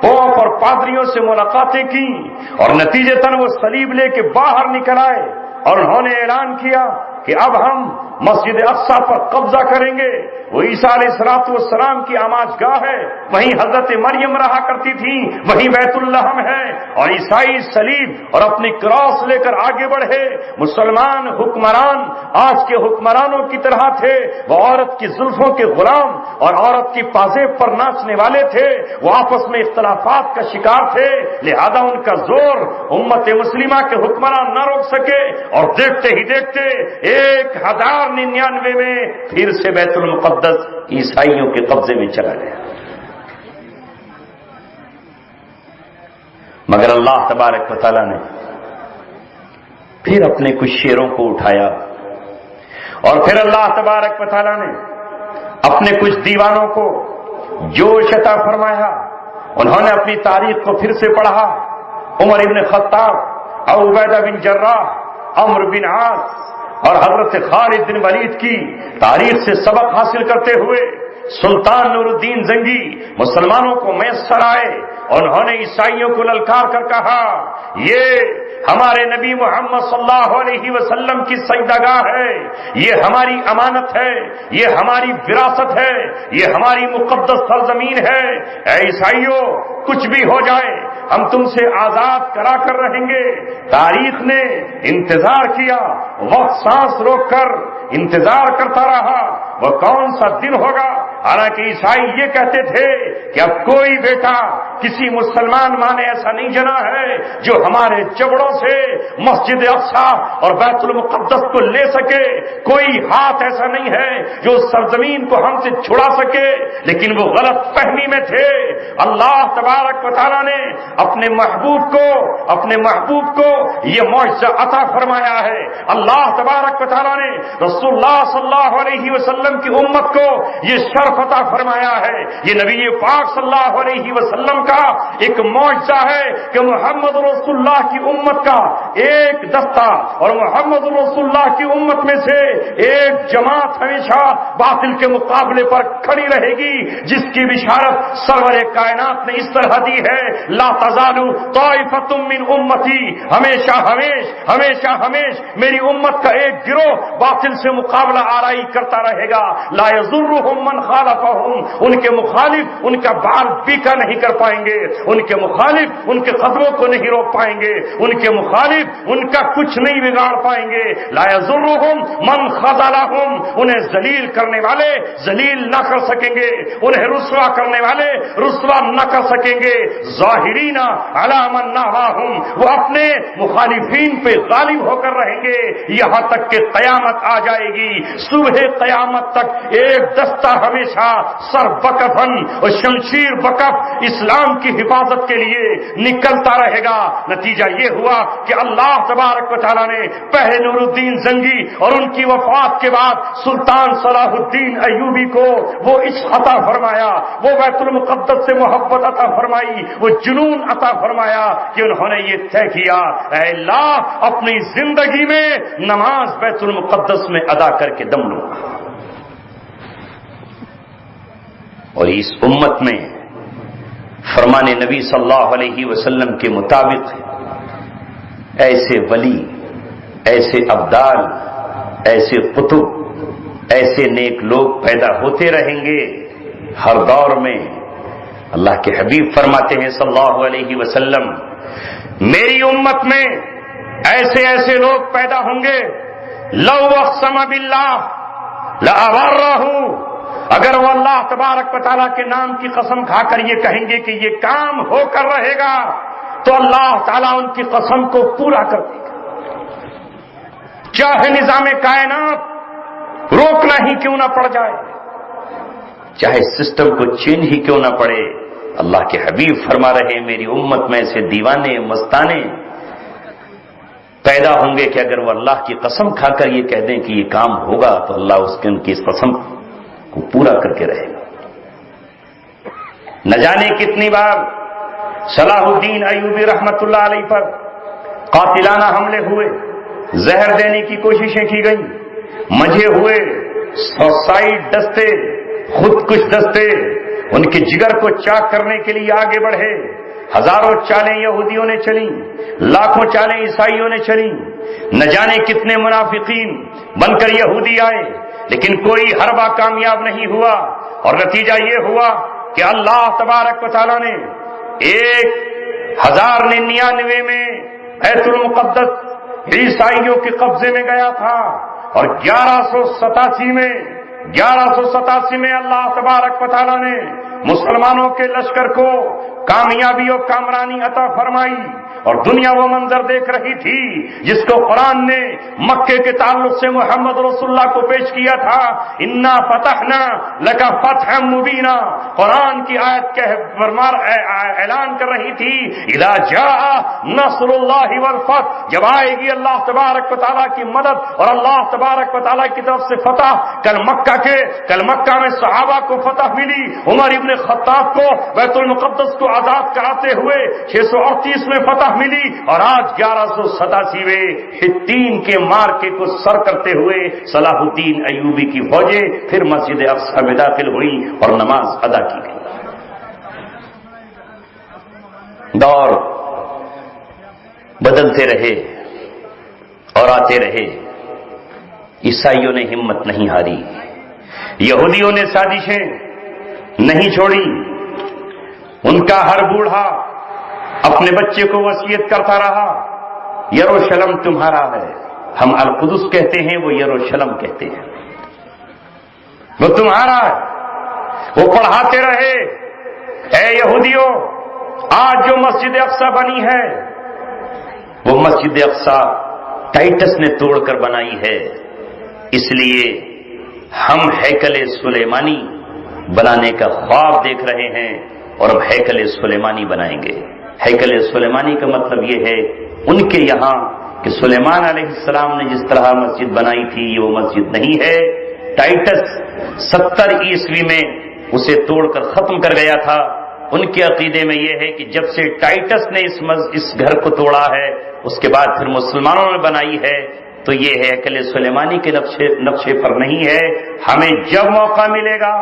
پوپ اور پادریوں سے ملاقاتیں کی اور نتیجتاً وہ صلیب لے کے باہر نکل آئے اور انہوں نے اعلان کیا کہ اب ہم مسجد اقصی پر قبضہ کریں گے. وہ عیسیٰ علیہ السلام کی آماج گاہ ہے، وہیں حضرت مریم رہا کرتی تھی، وہیں بیت اللحم ہے، اور عیسائی صلیب اور اپنی کراس لے کر آگے بڑھے. مسلمان حکمران آج کے حکمرانوں کی طرح تھے، وہ عورت کی زلفوں کے غلام اور عورت کی پازیب پر ناچنے والے تھے، وہ آپس میں اختلافات کا شکار تھے. لہذا ان کا زور امت مسلمہ کے حکمران نہ روک سکے اور دیکھتے ہی دیکھتے 1099 میں پھر سے بیت المقدس عیسائیوں کے قبضے میں چلا گیا. مگر اللہ تبارک و تعالیٰ نے پھر اپنے کچھ شیروں کو اٹھایا اور پھر اللہ تبارک و تعالیٰ نے اپنے کچھ دیوانوں کو جوش عطا فرمایا. انہوں نے اپنی تاریخ کو پھر سے پڑھا. عمر ابن خطاب، ابو عبیدہ بن جراح، عمرو بن عاص اور حضرت خالد بن ولید کی تاریخ سے سبق حاصل کرتے ہوئے سلطان نور الدین زنگی مسلمانوں کو میسر آئے اور انہوں نے عیسائیوں کو للکار کر کہا یہ ہمارے نبی محمد صلی اللہ علیہ وسلم کی سجدگاہ ہے، یہ ہماری امانت ہے، یہ ہماری وراثت ہے، یہ ہماری مقدس سرزمین ہے. اے عیسائیوں، کچھ بھی ہو جائے ہم تم سے آزاد کرا کر رہیں گے. تاریخ نے انتظار کیا، وقت سانس روک کر انتظار کرتا رہا. وہ کون سا دن ہوگا حالانکہ عیسائی یہ کہتے تھے کہ اب کوئی بیٹا کسی مسلمان ماں نے ایسا نہیں جنا ہے جو ہمارے جبڑوں سے مسجد اقصی اور بیت المقدس کو لے سکے، کوئی ہاتھ ایسا نہیں ہے جو اس سرزمین کو ہم سے چھڑا سکے، لیکن وہ غلط فہمی میں تھے۔ اللہ تبارک و تعالیٰ نے اپنے محبوب کو یہ معجزہ عطا فرمایا ہے۔ اللہ تبارک و تعالیٰ نے رسول اللہ صلی اللہ علیہ وسلم کی امت کو یہ شرف عطا فرمایا ہے۔ یہ نبی پاک صلی اللہ علیہ وسلم کا ایک معجزہ ہے کہ محمد رسول اللہ کی امت کا ایک دستہ اور محمد رسول اللہ کی امت میں سے ایک جماعت ہمیشہ باطل کے مقابلے پر کھڑی رہے گی، جس کی بشارت سرور کائنات نے اس طرح دی ہے، لا تزال طائفۃ من امتی، ہمیشہ میری امت کا ایک گروہ باطل سے مقابلہ آرائی کرتا رہے گا، لا یضرهم من خالفهم، ان کے مخالف ان کا بال پیکا نہیں کر پائیں گے، ان کے مخالف ان کے قدموں کو نہیں روک پائیں گے، ان کے مخالف ان کا کچھ نہیں بگاڑ پائیں گے، لا یضرهم من خذلهم، انہیں ذلیل کرنے والے ذلیل نہ کر سکیں گے، انہیں رسوا کرنے والے رسوا نہ کر سکیں گے، ظاہرین علی من نہاهم، وہ اپنے مخالفین پہ غالب ہو کر رہیں گے یہاں تک کہ قیامت آ جائے گی۔ صبح قیامت تک ایک دستہ ہمیشہ سر بکفن اور شمشیر بکف اسلام کی حفاظت کے لیے نکلتا رہے گا۔ نتیجہ یہ ہوا کہ اللہ تبارک و تعالیٰ نے پہلے نور الدین زنگی اور ان کی وفات کے بعد سلطان صلاح الدین ایوبی کو وہ عشق عطا فرمایا، وہ بیت المقدس سے محبت عطا فرمائی، وہ جنون عطا فرمایا کہ انہوں نے یہ طے کیا، اے اللہ اپنی زندگی میں نماز بیت المقدس میں ادا کر کے دم لوں گا۔ اور اس امت میں فرمان نبی صلی اللہ علیہ وسلم کے مطابق ایسے ولی، ایسے ابدال، ایسے قطب، ایسے نیک لوگ پیدا ہوتے رہیں گے ہر دور میں۔ اللہ کے حبیب فرماتے ہیں صلی اللہ علیہ وسلم، میری امت میں ایسے لوگ پیدا ہوں گے، لو اقسم باللہ لأبرہ، اگر وہ اللہ تبارک و تعالیٰ کے نام کی قسم کھا کر یہ کہیں گے کہ یہ کام ہو کر رہے گا تو اللہ تعالیٰ ان کی قسم کو پورا کر دے گا، چاہے نظام کائنات روکنا ہی کیوں نہ پڑ جائے، چاہے سسٹم کو چینج ہی کیوں نہ پڑے۔ اللہ کے حبیب فرما رہے ہیں میری امت میں سے دیوانے مستانے پیدا ہوں گے کہ اگر وہ اللہ کی قسم کھا کر یہ کہہ دیں کہ یہ کام ہوگا تو اللہ ان کی اس قسم کو پورا کر کے رہے گا۔ نہ جانے کتنی بار صلاح الدین ایوبی رحمت اللہ علیہ پر قاتلانہ حملے ہوئے، زہر دینے کی کوششیں کی گئیں، مجھے ہوئے، سوسائڈ دستے، خودکش دستے ان کے جگر کو چاک کرنے کے لیے آگے بڑھے، ہزاروں چالیں یہودیوں نے چلیں، لاکھوں چالیں عیسائیوں نے چلیں، نہ جانے کتنے منافقین بن کر یہودی آئے، لیکن کوئی حربہ کامیاب نہیں ہوا، اور نتیجہ یہ ہوا کہ اللہ تبارک و تعالیٰ نے 1099 میں بیت المقدس عیسائیوں کے قبضے میں گیا تھا، اور 1187 میں اللہ تبارک و تعالیٰ نے مسلمانوں کے لشکر کو کامیابی اور کامرانی عطا فرمائی، اور دنیا وہ منظر دیکھ رہی تھی جس کو قرآن نے مکے کے تعلق سے محمد رسول اللہ کو پیش کیا تھا، انا فتحنا لک فتحا مبینا، قرآن کی آیت کے اعلان کر رہی تھی اذا جاء نصر اللہ والفتح، جب آئے گی اللہ تبارک و تعالیٰ کی مدد اور اللہ تبارک و تعالیٰ کی طرف سے فتح۔ کل مکہ میں صحابہ کو فتح ملی، عمر ابن خطاب کو بیت المقدس کو آزاد کراتے ہوئے 638 میں فتح ملی، اور آج 1187 میں حطین کے مارکے کو سر کرتے ہوئے صلاح الدین ایوبی کی فوجیں پھر مسجد اقصی میں داخل ہوئی اور نماز ادا کی گئی۔ دور بدلتے رہے اور آتے رہے، عیسائیوں نے ہمت نہیں ہاری، یہودیوں نے سازشیں نہیں چھوڑی، ان کا ہر بوڑھا اپنے بچے کو وصیت کرتا رہا یروشلم تمہارا ہے، ہم القدس کہتے ہیں، وہ یروشلم کہتے ہیں، وہ تمہارا ہے، وہ پڑھاتے رہے، اے یہودیوں، آج جو مسجد اقصی بنی ہے وہ مسجد اقصی ٹائٹس نے توڑ کر بنائی ہے، اس لیے ہم ہیکل سلیمانی بنانے کا خواب دیکھ رہے ہیں اور اب ہیکل سلیمانی بنائیں گے۔ ہیکل سلیمانی کا مطلب یہ ہے ان کے یہاں کہ سلیمان علیہ السلام نے جس طرح مسجد بنائی تھی یہ وہ مسجد نہیں ہے۔ ٹائٹس 70 عیسوی میں اسے توڑ کر ختم کر گیا تھا۔ ان کے عقیدے میں یہ ہے کہ جب سے ٹائٹس نے اس گھر کو توڑا ہے اس کے بعد پھر مسلمانوں نے بنائی ہے، تو یہ ہے ہیکل سلیمانی کے نقشے پر نہیں ہے۔ ہمیں جب موقع ملے گا،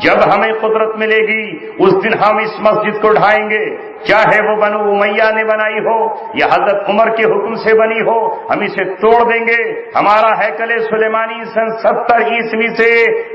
جب ہمیں قدرت ملے گی، اس دن ہم اس مسجد کو ڈھائیں گے، چاہے وہ بنو امیہ نے بنائی ہو یا حضرت عمر کے حکم سے بنی ہو، ہم اسے توڑ دیں گے۔ ہمارا ہیکل سلیمانی سن 70 عیسوی سے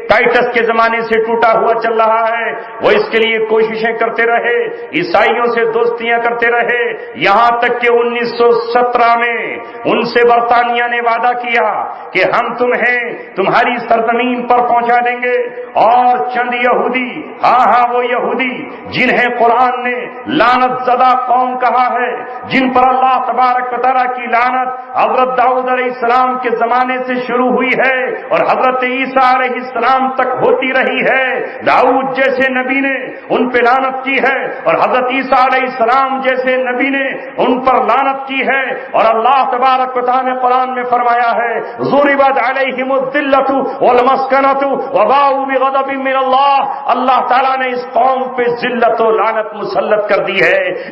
ٹائٹس کے زمانے سے ٹوٹا ہوا چل رہا ہے۔ وہ اس کے لیے کوششیں کرتے رہے، عیسائیوں سے دوستیاں کرتے رہے، یہاں تک کہ 1917 میں ان سے برطانیہ نے وعدہ کیا کہ ہم تمہیں تمہاری سرزمین پر پہنچا دیں گے، اور چند یہودی، ہاں وہ یہودی جنہیں قرآن نے لعنت زدہ قوم کہا ہے، جن پر اللہ تبارک و تعالیٰ کی لعنت حضرت داؤد علیہ السلام کے زمانے سے شروع ہوئی ہے اور حضرت عیسیٰ علیہ السلام تک ہوتی رہی ہے۔ داؤد جیسے نبی نے ان پہ لعنت کی ہے اور حضرت عیسیٰ علیہ السلام جیسے نبی نے ان پر لعنت کی ہے، اور اللہ تبارک و تعالیٰ نے قرآن میں فرمایا ہے ضربت علیہم الذلۃ والمسکنۃ وباؤوا بغضب من اللہ تعالیٰ نے اس قوم پہ ذلت و لعنت مسلط کر دی ہے،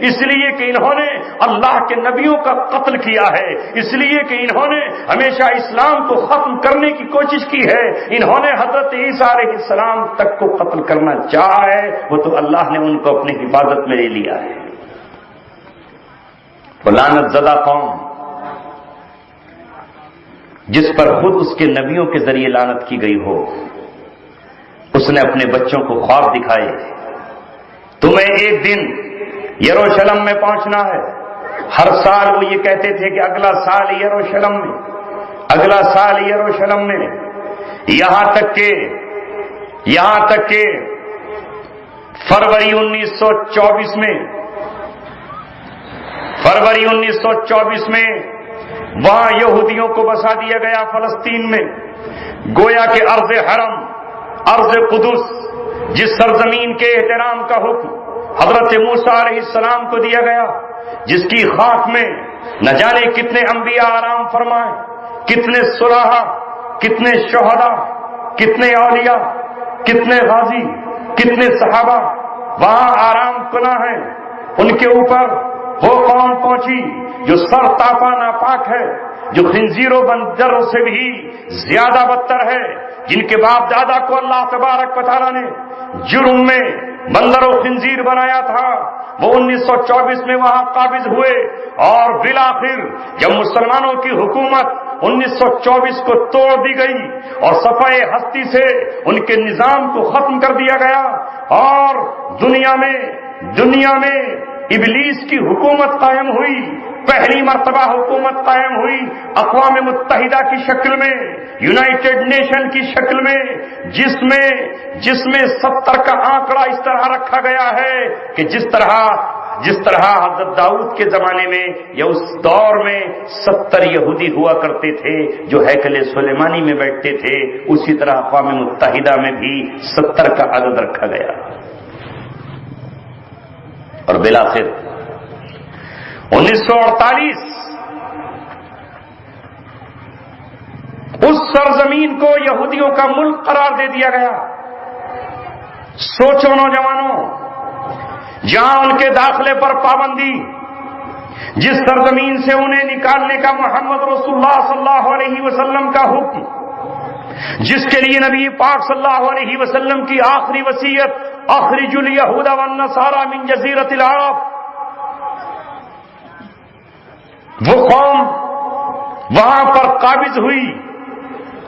اس لیے کہ انہوں نے اللہ کے نبیوں کا قتل کیا ہے، اس لیے کہ انہوں نے ہمیشہ اسلام کو ختم کرنے کی کوشش کی ہے، انہوں نے حضرت عیسیٰ علیہ السلام تک کو قتل کرنا چاہا ہے، وہ تو اللہ نے ان کو اپنی حفاظت میں لے لیا ہے۔ وہ لعنت زدہ قوم جس پر خود اس کے نبیوں کے ذریعے لعنت کی گئی ہو، اس نے اپنے بچوں کو خواب دکھائے، تمہیں ایک دن یروشلم میں پہنچنا ہے۔ ہر سال وہ یہ کہتے تھے کہ اگلا سال یروشلم میں، اگلا سال یروشلم میں، یہاں تک کہ فروری 1924 میں وہاں یہودیوں کو بسا دیا گیا فلسطین میں، گویا کہ ارض حرم، ارض قدس، جس سرزمین کے احترام کا حکم حضرت موسیٰ علیہ السلام کو دیا گیا، جس کی خاک میں نہ جانے کتنے انبیاء آرام فرمائے، کتنے صلحاء، کتنے شہداء، کتنے اولیاء، کتنے غازی، کتنے صحابہ وہاں آرام کنا ہیں۔ ان کے اوپر وہ قوم پہنچی جو سر تاپا ناپاک ہے، جو خنزیر و بندروں سے بھی زیادہ بدتر ہے، جن کے باپ دادا کو اللہ تبارک و تعالیٰ نے جرم میں بندر و خنزیر بنایا تھا، وہ 1924 میں وہاں قابض ہوئے، اور بالآخر جب مسلمانوں کی حکومت 1924 کو توڑ دی گئی اور صفحہ ہستی سے ان کے نظام کو ختم کر دیا گیا، اور دنیا میں ابلیس کی حکومت قائم ہوئی، پہلی مرتبہ حکومت قائم ہوئی اقوام متحدہ کی شکل میں، یونائٹڈ نیشن کی شکل میں، جس میں 70 کا آنکڑا اس طرح رکھا گیا ہے کہ جس طرح حضرت داؤد کے زمانے میں یا اس دور میں 70 یہودی ہوا کرتے تھے جو ہیکل سلیمانی میں بیٹھتے تھے، اسی طرح اقوام متحدہ میں بھی 70 کا عدد رکھا گیا۔ اور بالآخر 1948 اس سرزمین کو یہودیوں کا ملک قرار دے دیا گیا۔ سوچو نوجوانوں، جہاں ان کے داخلے پر پابندی، جس سرزمین سے انہیں نکالنے کا محمد رسول اللہ صلی اللہ علیہ وسلم کا حکم، جس کے لیے نبی پاک صلی اللہ علیہ وسلم کی آخری وصیت اخرجوا الیہود والنصارى من جزیرۃ العرب، وہ قوم وہاں پر قابض ہوئی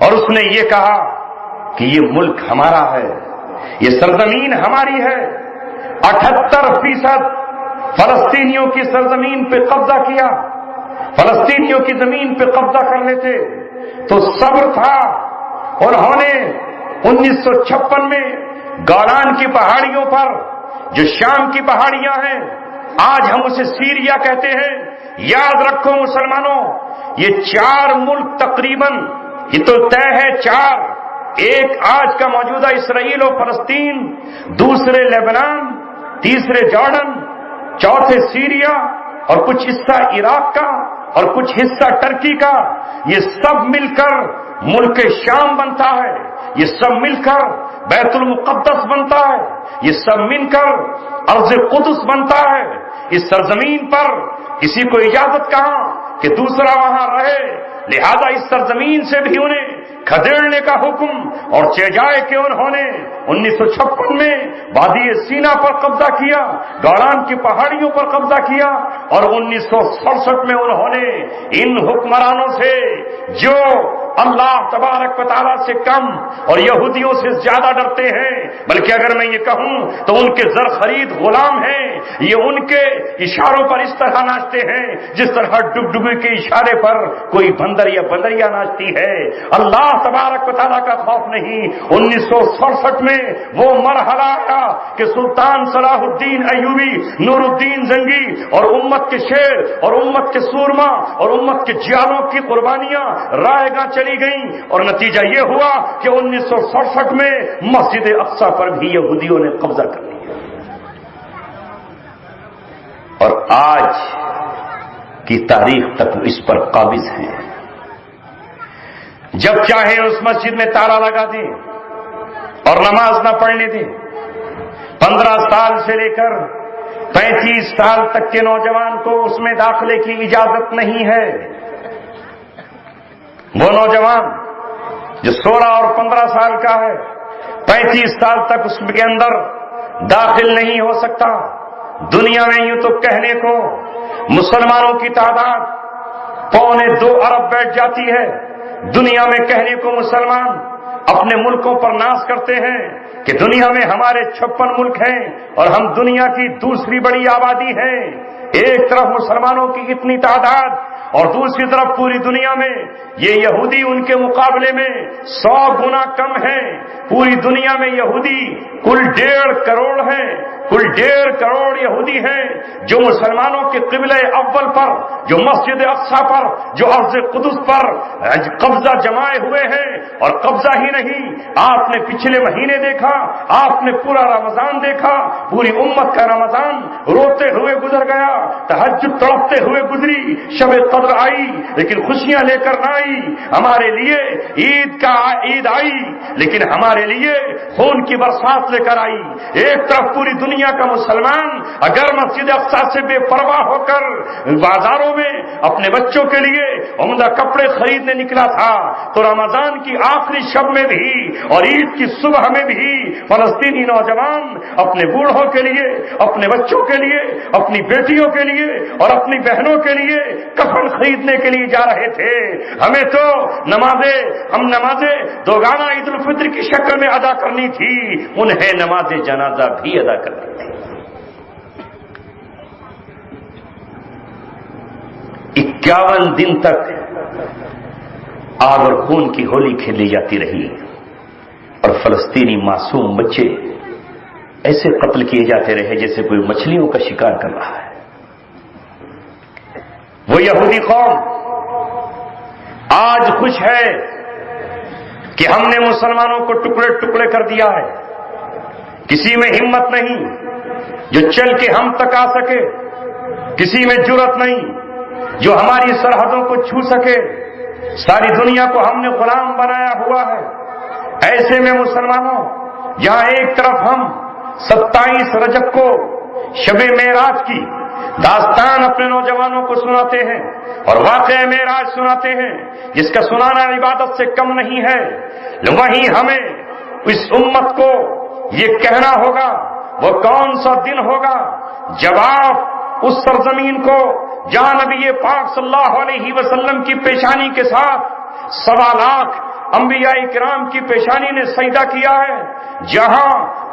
اور اس نے یہ کہا کہ یہ ملک ہمارا ہے، یہ سرزمین ہماری ہے۔ 78% فلسطینیوں کی سرزمین پہ قبضہ کیا، فلسطینیوں کی زمین پہ قبضہ کر لیتے تو صبر تھا۔ انہوں نے 1956 میں گولان کی پہاڑیوں پر جو شام کی پہاڑیاں ہیں، آج ہم اسے سیریا کہتے ہیں. یاد رکھو مسلمانوں، یہ 4 ملک تقریباً، یہ تو طے ہے 4. ایک آج کا موجودہ اسرائیل و فلسطین، دوسرے لیبنان، تیسرے جارڈن، چوتھے سیریا، اور کچھ حصہ عراق کا اور کچھ حصہ ٹرکی کا. یہ سب مل کر ملک شام بنتا ہے، یہ سب مل کر بیت المقدس بنتا ہے، یہ سب مل کر ارض قدس بنتا ہے. اس سرزمین پر کسی کو اجازت کہاں کہ دوسرا وہاں رہے، لہذا اس سرزمین سے بھی انہیں کھدیڑنے کا حکم، اور جائے کہ انہوں نے 1956 میں وادی سینا پر قبضہ کیا، گولان کی پہاڑیوں پر قبضہ کیا، اور 1967 میں انہوں نے ان حکمرانوں سے جو اللہ تبارک و تعالیٰ سے کم اور یہودیوں سے زیادہ ڈرتے ہیں، بلکہ اگر میں یہ کہوں تو ان کے زر خرید غلام ہیں، یہ ان کے اشاروں پر اس طرح ناچتے ہیں جس طرح ڈگڈگی کے اشارے پر کوئی بندر یا بندریا ناچتی ہے. اللہ تبارک و تعالیٰ کا خوف نہیں. 1967 میں وہ مرحلہ آیا کہ سلطان صلاح الدین ایوبی، نور الدین زنگی اور امت کے شیر اور امت کے سورما اور امت کے جیالوں کی قربانیاں رائے گاں چلی گئیں، اور نتیجہ یہ ہوا کہ 1967 میں مسجد اقصی پر بھی یہودیوں نے قبضہ کر لیا. اور آج کی تاریخ تک اس پر قابض ہیں. جب چاہیں اس مسجد میں تالا لگا دیں اور نماز نہ پڑھنے دیں. 15 سال سے لے کر 35 سال تک کے نوجوان کو اس میں داخلے کی اجازت نہیں ہے. وہ نوجوان جو 16 اور 15 سال کا ہے 35 سال تک اس کے اندر داخل نہیں ہو سکتا. دنیا میں یوں تو کہنے کو مسلمانوں کی تعداد 2.25 ارب بیٹھ جاتی ہے. دنیا میں کہنے کو مسلمان اپنے ملکوں پر ناز کرتے ہیں کہ دنیا میں ہمارے 56 ملک ہیں اور ہم دنیا کی دوسری بڑی آبادی ہیں. ایک طرف مسلمانوں کی اتنی تعداد اور دوسری طرف پوری دنیا میں یہ یہودی ان کے مقابلے میں 100 گنا کم ہیں. پوری دنیا میں یہودی کل 1.5 کروڑ ہیں، کل 1.5 کروڑ یہودی ہیں جو مسلمانوں کے قبلہ اول پر، جو مسجد اقصی پر، جو ارض قدس پر قبضہ جمائے ہوئے ہیں. اور قبضہ ہی نہیں، آپ نے پچھلے مہینے دیکھا، آپ نے پورا رمضان دیکھا، پوری امت کا رمضان روتے ہوئے گزر گیا، تہجد تڑپتے ہوئے گزری، شب قدر آئی لیکن خوشیاں لے کر نہ آئی. ہمارے لیے عید آئی لیکن ہمارے لیے خون کی برسات لے کر آئی. ایک طرف پوری دنیا کا مسلمان اگر مسجد اقصی سے بے پرواہ ہو کر بازاروں میں اپنے بچوں کے لیے عمدہ کپڑے خریدنے نکلا تھا، تو رمضان کی آخری شب میں بھی اور عید کی صبح میں بھی فلسطینی نوجوان اپنے بوڑھوں کے لیے، اپنے بچوں کے لیے، اپنی بیٹیوں کے لیے اور اپنی بہنوں کے لیے کفن خریدنے کے لیے جا رہے تھے. ہمیں تو نمازیں دوگانہ عید الفطر کی شکل میں ادا کرنی تھی، انہیں نماز جنازہ بھی ادا کرنی تھی. 51 دن تک آگ اور خون کی ہولی کھیلی جاتی رہی اور فلسطینی معصوم بچے ایسے قتل کیے جاتے رہے جیسے کوئی مچھلیوں کا شکار کر رہا ہے. وہ یہودی قوم آج خوش ہے کہ ہم نے مسلمانوں کو ٹکڑے ٹکڑے کر دیا ہے. کسی میں ہمت نہیں جو چل کے ہم تک آ سکے، کسی میں جرأت نہیں جو ہماری سرحدوں کو چھو سکے. ساری دنیا کو ہم نے غلام بنایا ہوا ہے. ایسے میں مسلمانوں، جہاں ایک طرف ہم 27 رجب کو شب معراج کی داستان اپنے نوجوانوں کو سناتے ہیں اور واقعہ معراج سناتے ہیں جس کا سنانا عبادت سے کم نہیں ہے، وہیں ہمیں اس امت کو یہ کہنا ہوگا وہ کون سا دن ہوگا جب آپ اس سرزمین کو جہاں نبی پاک صلی اللہ علیہ وسلم کی پیشانی کے ساتھ 1.25 لاکھ انبیاء کرام کی پیشانی نے سجدہ کیا ہے، جہاں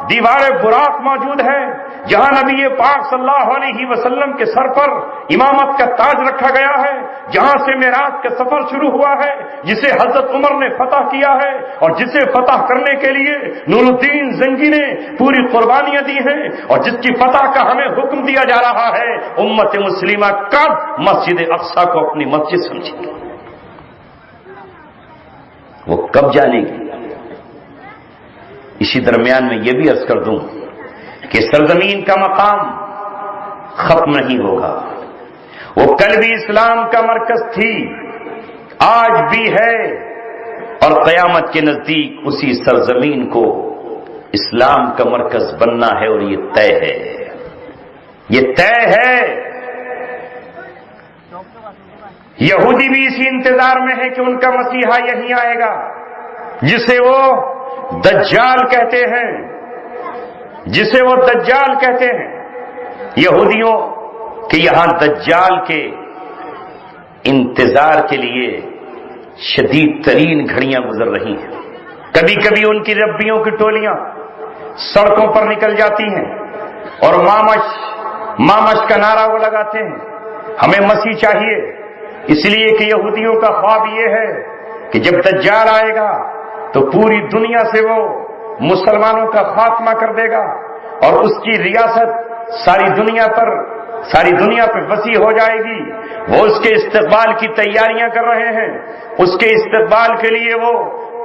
دیوار براق موجود ہے، جہاں نبی پاک صلی اللہ علیہ وسلم کے سر پر امامت کا تاج رکھا گیا ہے، جہاں سے معراج کا سفر شروع ہوا ہے، جسے حضرت عمر نے فتح کیا ہے اور جسے فتح کرنے کے لیے نور الدین زنگی نے پوری قربانیاں دی ہیں، اور جس کی فتح کا ہمیں حکم دیا جا رہا ہے، امت مسلمہ کب مسجد اقصی کو اپنی مسجد سمجھے گی؟ وہ کب جانے گی؟ اسی درمیان میں یہ بھی عرض کر دوں کہ سرزمین کا مقام ختم نہیں ہوگا، وہ کل بھی اسلام کا مرکز تھی، آج بھی ہے، اور قیامت کے نزدیک اسی سرزمین کو اسلام کا مرکز بننا ہے، اور یہ طے ہے، یہ طے ہے۔ یہودی بھی اسی انتظار میں ہے کہ ان کا مسیحا یہیں آئے گا، جسے وہ دجال کہتے ہیں، جسے وہ دجال کہتے ہیں۔ یہودیوں کہ یہاں دجال کے انتظار کے لیے شدید ترین گھڑیاں گزر رہی ہیں۔ کبھی کبھی ان کی ربیوں کی ٹولیاں سڑکوں پر نکل جاتی ہیں اور مامش کا نعرہ وہ لگاتے ہیں، ہمیں مسیح چاہیے، اس لیے کہ یہودیوں کا خواب یہ ہے کہ جب دجال آئے گا تو پوری دنیا سے وہ مسلمانوں کا خاتمہ کر دے گا، اور اس کی ریاست ساری دنیا پہ وسیع ہو جائے گی۔ وہ اس کے استقبال کی تیاریاں کر رہے ہیں، اس کے استقبال کے لیے وہ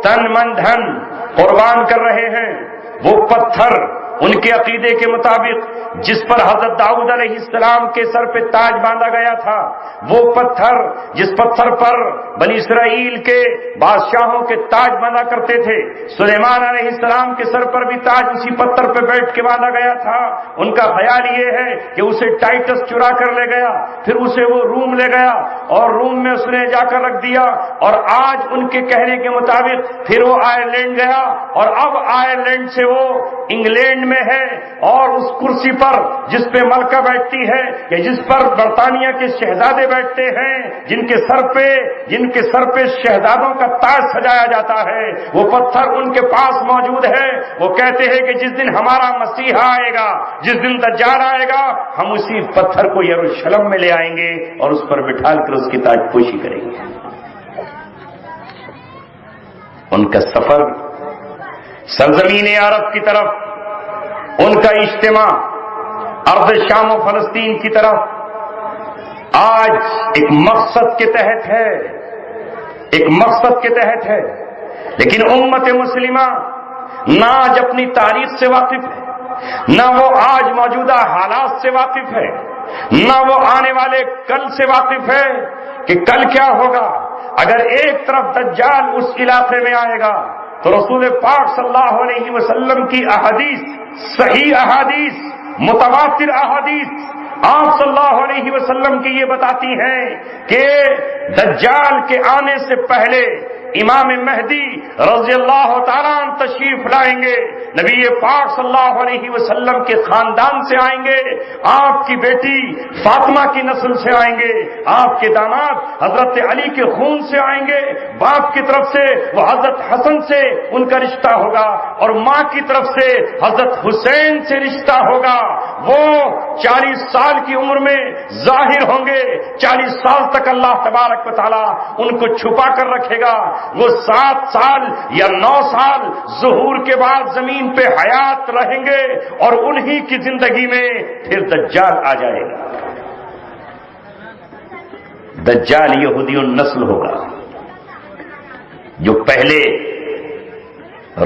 تن من دھن قربان کر رہے ہیں۔ وہ پتھر ان کے عقیدے کے مطابق جس پر حضرت داؤد علیہ السلام کے سر پہ تاج باندھا گیا تھا، وہ پتھر جس پتھر پر بنی اسرائیل کے بادشاہوں کے تاج باندھا کرتے تھے، سلیمان علیہ السلام کے سر پر بھی تاج اسی پتھر پہ بیٹھ کے باندھا گیا تھا۔ ان کا خیال یہ ہے کہ اسے ٹائٹس چرا کر لے گیا، پھر اسے وہ روم لے گیا اور روم میں اس نے جا کر رکھ دیا، اور آج ان کے کہنے کے مطابق پھر وہ آئرلینڈ گیا، اور اب آئرلینڈ سے وہ انگلینڈ میں ہے، اور اس کرسی پر جس پہ ملکہ بیٹھتی ہے یا جس پر برطانیہ کے شہزادے بیٹھتے ہیں، جن کے سر پہ شہزادوں کا تاج سجایا جاتا ہے، وہ پتھر ان کے پاس موجود ہے۔ وہ کہتے ہیں کہ جس دن ہمارا مسیحا آئے گا، جس دن دجال آئے گا، ہم اسی پتھر کو یروشلم میں لے آئیں گے اور اس پر بٹھا کر اس کی تاج پوشی کریں گے۔ ان کا سفر سرزمین عرب کی طرف، ان کا اجتماع ارض شام و فلسطین کی طرف آج ایک مقصد کے تحت ہے، لیکن امت مسلمہ نہ آج اپنی تاریخ سے واقف ہے، نہ وہ آج موجودہ حالات سے واقف ہے، نہ وہ آنے والے کل سے واقف ہے کہ کل کیا ہوگا۔ اگر ایک طرف دجال اس علاقے میں آئے گا تو رسول پاک صلی اللہ علیہ وسلم کی احادیث، صحیح احادیث، متواتر احادیث آپ صلی اللہ علیہ وسلم کی یہ بتاتی ہیں کہ دجال کے آنے سے پہلے امام مہدی رضی اللہ تعالیٰ عنہ تشریف لائیں گے، نبی پاک صلی اللہ علیہ وسلم کے خاندان سے آئیں گے، آپ کی بیٹی فاطمہ کی نسل سے آئیں گے، آپ کے داماد حضرت علی کے خون سے آئیں گے، باپ کی طرف سے وہ حضرت حسن سے ان کا رشتہ ہوگا، اور ماں کی طرف سے حضرت حسین سے رشتہ ہوگا۔ وہ 40 سال کی عمر میں ظاہر ہوں گے، 40 سال تک اللہ تبارک و تعالیٰ ان کو چھپا کر رکھے گا۔ وہ 7 سال یا 9 سال ظہور کے بعد زمین پہ حیات رہیں گے، اور انہی کی زندگی میں پھر دجال آ جائے گا۔ دجال یہودی نسل ہوگا جو پہلے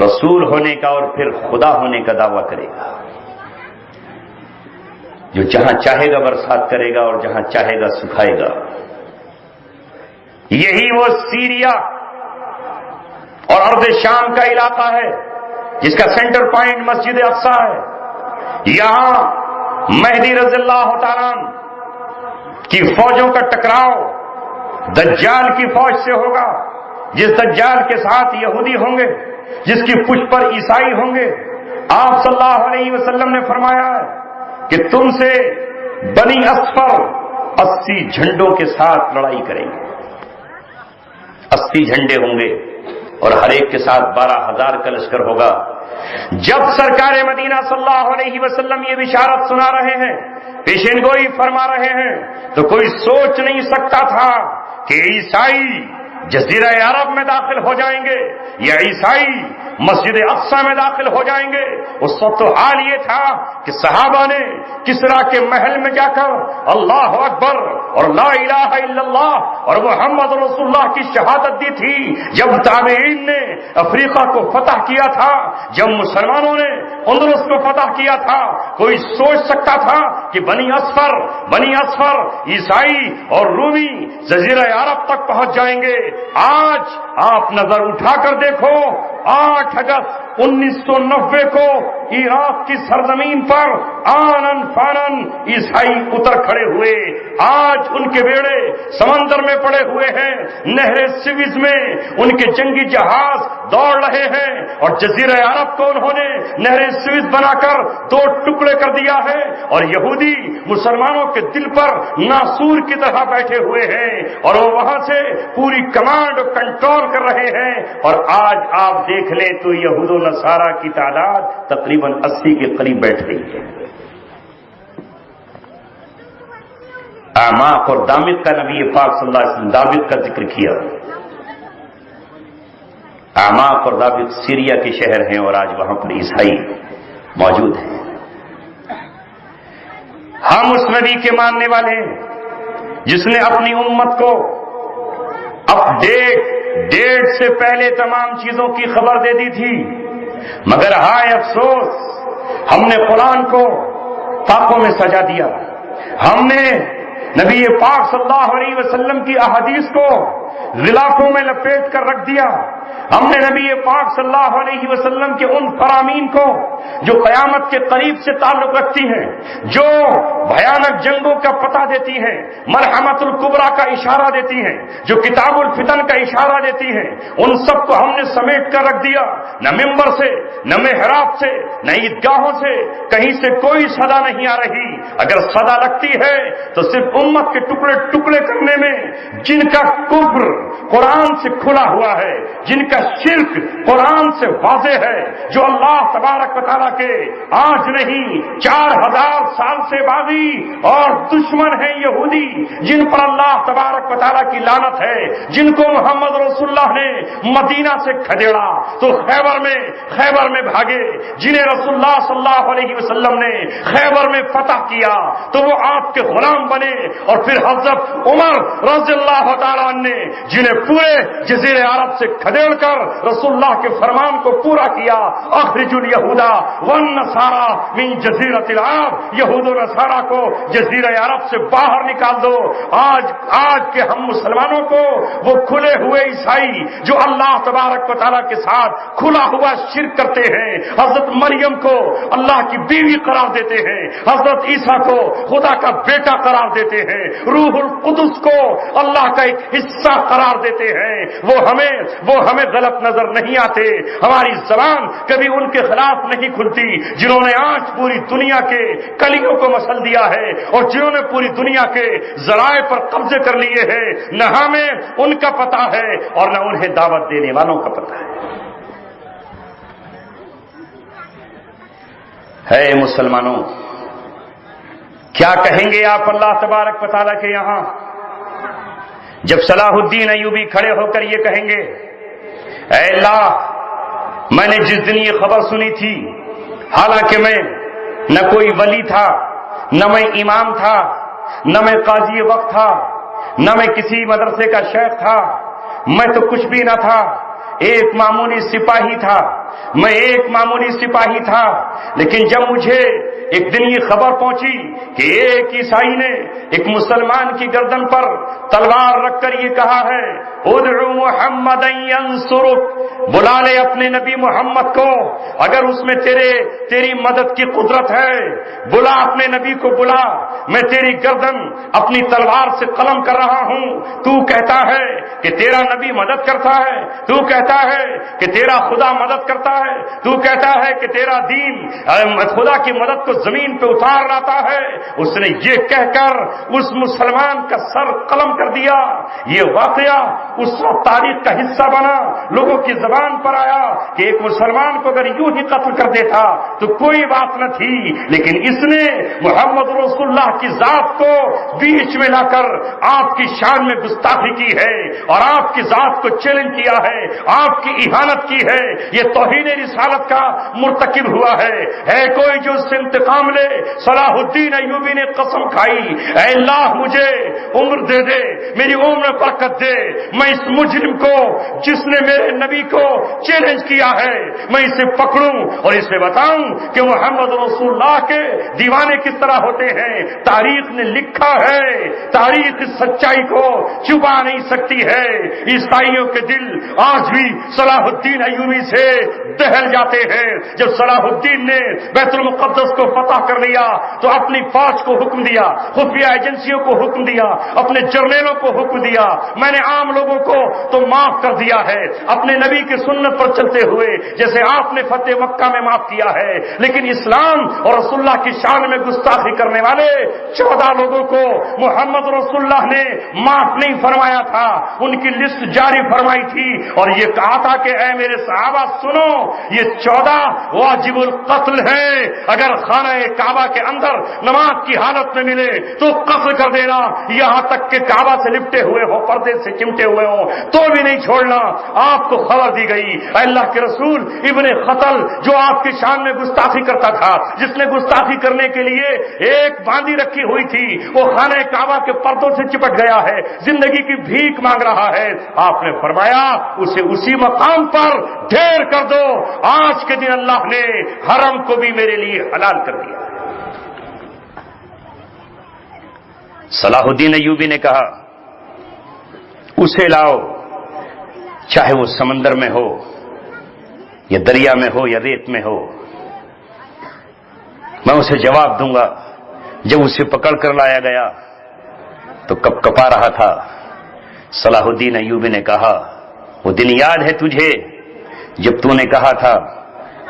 رسول ہونے کا اور پھر خدا ہونے کا دعویٰ کرے گا، جو جہاں چاہے گا برسات کرے گا اور جہاں چاہے گا سکھائے گا۔ یہی وہ سیریا اور ارض شام کا علاقہ ہے جس کا سینٹر پوائنٹ مسجد اقصی ہے۔ یہاں مہدی رضی اللہ تعالیٰ کی فوجوں کا ٹکراؤ دجال کی فوج سے ہوگا، جس دجال کے ساتھ یہودی ہوں گے، جس کی پشت پر عیسائی ہوں گے۔ آپ صلی اللہ علیہ وسلم نے فرمایا ہے کہ تم سے بنی اصفر 80 جھنڈوں کے ساتھ لڑائی کریں گے، 80 جھنڈے ہوں گے، اور ہر ایک کے ساتھ 12,000 کا لشکر ہوگا۔ جب سرکار مدینہ صلی اللہ علیہ وسلم یہ بشارت سنا رہے ہیں، پیشین گوئی فرما رہے ہیں، تو کوئی سوچ نہیں سکتا تھا کہ عیسائی جزیرہ عرب میں داخل ہو جائیں گے یا عیسائی مسجد اقصی میں داخل ہو جائیں گے۔ اس وقت تو حال یہ تھا کہ صحابہ نے کسرا کے محل میں جا کر اللہ اکبر اور لا الہ الا اللہ اور محمد رسول اللہ کی شہادت دی تھی۔ جب تابعین نے افریقہ کو فتح کیا تھا، جب مسلمانوں نے اندلس کو فتح کیا تھا، کوئی سوچ سکتا تھا کہ بنی اصفر عیسائی اور رومی جزیرہ عرب تک پہنچ جائیں گے؟ آج آپ نظر اٹھا کر دیکھو، 8 اگست 1990 کو عراق کی سرزمین پر آنن فانن عیسائی اتر کھڑے ہوئے۔ آج ان کے بیڑے سمندر میں پڑے ہوئے ہیں، نہر سویز میں ان کے جنگی جہاز دوڑ رہے ہیں، اور جزیرہ عرب کو انہوں نے نہر سویز بنا کر 2 ٹکڑے کر دیا ہے، اور یہودی مسلمانوں کے دل پر ناسور کی طرح بیٹھے ہوئے ہیں، اور وہ وہاں سے پوری کمانڈ کنٹرول کر رہے ہیں۔ اور آج آپ دیکھ لیں تو یہود و نصارہ کی تعداد تقریباً 80 کے قریب بیٹھ رہی ہے۔ اعماق اور دامت کا نبی پاک صلی اللہ علیہ وسلم دامت کا ذکر کیا۔ اعماق اور دامت سیریا کے شہر ہیں، اور آج وہاں پر عیسائی موجود ہیں۔ ہم اس نبی کے ماننے والے ہیں جس نے اپنی امت کو ڈیٹ سے پہلے تمام چیزوں کی خبر دے دی تھی، مگر ہائے افسوس، ہم نے قرآن کو طاقوں میں سجا دیا، ہم نے نبی پاک صلی اللہ علیہ وسلم کی احادیث کو غلافوں میں لپیٹ کر رکھ دیا، ہم نے نبی پاک صلی اللہ علیہ وسلم کے ان فرامین کو جو قیامت کے قریب سے تعلق رکھتی ہیں، جو بھیانک جنگوں کا پتہ دیتی ہیں، مرحمت الکبریٰ کا اشارہ دیتی ہیں، جو کتاب الفتن کا اشارہ دیتی ہیں، ان سب کو ہم نے سمیٹ کر رکھ دیا۔ نہ ممبر سے، نہ محراب سے، نہ عیدگاہوں سے کہیں سے کوئی صدا نہیں آ رہی۔ اگر صدا لگتی ہے تو صرف امت کے ٹکڑے ٹکڑے کرنے میں، جن کا کفر قرآن سے کھلا ہوا ہے، جن کا شرک قرآن سے واضح ہے، جو اللہ تبارک و تعالیٰ کے آج نہیں 4000 سال سے باغی اور دشمن ہیں یہودی، جن پر اللہ تبارک و تعالیٰ کی لعنت ہے، جن کو محمد رسول اللہ نے مدینہ سے کھدیڑا تو خیبر میں بھاگے، جنہیں رسول اللہ صلی اللہ علیہ وسلم نے خیبر میں فتح کیا تو وہ آپ کے غلام بنے، اور پھر حضرت عمر رضی اللہ تعالیٰ عنہ نے جنہیں پورے جزیرے عرب سے کھدیڑ کر رسول اللہ کے فرمان کو پورا کیا، اخرج الیہود والنصارى من جزیرۃ العرب، یہود و نصارہ کو جزیرہ عرب سے باہر نکال دو۔ آج کے ہم مسلمانوں کو وہ کھلے ہوئے عیسائی جو اللہ تبارک و تعالیٰ کے ساتھ کھلا ہوا شرک کرتے ہیں، حضرت مریم کو اللہ کی بیوی قرار دیتے ہیں، حضرت عیسیٰ کو خدا کا بیٹا قرار دیتے ہیں، روح القدس کو اللہ کا ایک حصہ قرار دیتے ہیں، وہ ہمیں غلط نظر نہیں آتے، ہماری زبان کبھی ان کے خلاف نہیں کھلتی جنہوں نے آج پوری دنیا کے کلیوں کو مسل دیا ہے اور جنہوں نے پوری دنیا کے ذرائع پر قبضے کر لیے ہیں۔ نہ ہمیں ان کا پتہ ہے اور نہ انہیں دعوت دینے والوں کا پتہ ہے۔ مسلمانوں، کیا کہیں گے آپ اللہ تبارک و تعالیٰ کے یہاں جب صلاح الدین ایوبی کھڑے ہو کر یہ کہیں گے، اے اللہ، میں نے جس دن یہ خبر سنی تھی، حالانکہ میں نہ کوئی ولی تھا، نہ میں امام تھا، نہ میں قاضی وقت تھا، نہ میں کسی مدرسے کا شیخ تھا، میں تو کچھ بھی نہ تھا، ایک معمولی سپاہی تھا، لیکن جب مجھے ایک دن یہ خبر پہنچی کہ ایک عیسائی نے ایک مسلمان کی گردن پر تلوار رکھ کر یہ کہا ہے، ادعو محمد ینصرک، بلا لے اپنے نبی محمد کو، اگر اس میں تیری مدد کی قدرت ہے، بلا اپنے نبی کو بلا، میں تیری گردن اپنی تلوار سے قلم کر رہا ہوں. تو کہتا ہے کہ تیرا نبی مدد کرتا ہے, تو کہتا ہے کہ تیرا خدا مدد کرتا ہے, تو کہتا ہے کہ تیرا دین خدا کی مدد کو زمین پہ اتار لاتا ہے. اس نے یہ کہہ کر اس مسلمان کا سر قلم کر دیا. یہ واقعہ اس وقت تاریخ کا حصہ بنا, لوگوں کی زبان پر آیا کہ ایک مسلمان کو اگر یوں ہی قتل کر دیتا تو کوئی بات نہ تھی, لیکن اس نے محمد رسول اللہ کی ذات کو بیچ میں لا کر آپ کی شان میں گستاخی کی ہے اور آپ کی ذات کو چیلنج کیا ہے, آپ کی اہانت کی ہے. یہ توہین رسالت کا مرتکب ہوا ہے کوئی جو اس سے انتقام لے. صلاح الدین ایوبی نے قسم کھائی, اے اللہ مجھے عمر دے دے, میری عمر میں برکت دے, میں اس مجرم کو جس نے میرے نبی کو چیلنج کیا ہے میں اسے پکڑوں اور اسے بتاؤں کہ محمد رسول اللہ کے دیوانے کس طرح ہوتے ہیں. تاریخ نے لکھا ہے, تاریخ اس سچائی کو چھپا نہیں سکتی ہے. عیسائیوں کے دل آج بھی صلاح الدین ایوبی سے دہل جاتے ہیں. جب صلاح الدین نے بیت المقدس کو فتح کر لیا تو اپنی فوج کو حکم دیا, خفیہ ایجنسیوں کو حکم دیا, اپنے جرنیلوں کو حکم دیا, میں نے عام لوگوں کو تو معاف کر دیا ہے اپنے نبی کی سنت پر چلتے ہوئے جیسے آپ نے فتح مکہ میں معاف کیا ہے. لیکن اسلام اور رسول اللہ کی شان میں گستاخی کرنے والے 14 لوگوں کو محمد رسول اللہ نے معاف نہیں فرمایا تھا, ان کی لسٹ جاری فرمائی تھی اور یہ کہا تھا کہ اے میرے صحابہ سنو, یہ 14 واجب القتل ہیں. اگر خانہ کعبہ کے اندر نماز کی حالت میں ملے تو قتل کر دینا, یہاں تک کہ کعبہ سے لپٹے ہوئے ہو, پردے سے چمٹے ہوئے ہو تو بھی نہیں چھوڑنا. آپ کو خبر دی گئی, اللہ کے رسول ابن قتل جو آپ کی شان میں گستاخی کرتا تھا, جس نے گستاخی کرنے کے لیے ایک باندھی رکھی ہوئی تھی, وہ خانہ کعبہ کے پردوں سے چپٹ گیا ہے, زندگی کی بھیک مانگ رہا ہے. آپ نے فرمایا اسے اسی مقام پر ڈھیر کر دو. آج کے دن اللہ نے حرم کو بھی میرے لیے حلال کر دیا. صلاح الدین ایوبی نے کہا اسے لاؤ, چاہے وہ سمندر میں ہو یا دریا میں ہو یا ریت میں ہو, میں اسے جواب دوں گا. جب اسے پکڑ کر لایا گیا تو کب کپا رہا تھا. صلاح الدین ایوبی نے کہا وہ دن یاد ہے تجھے جب تو نے کہا تھا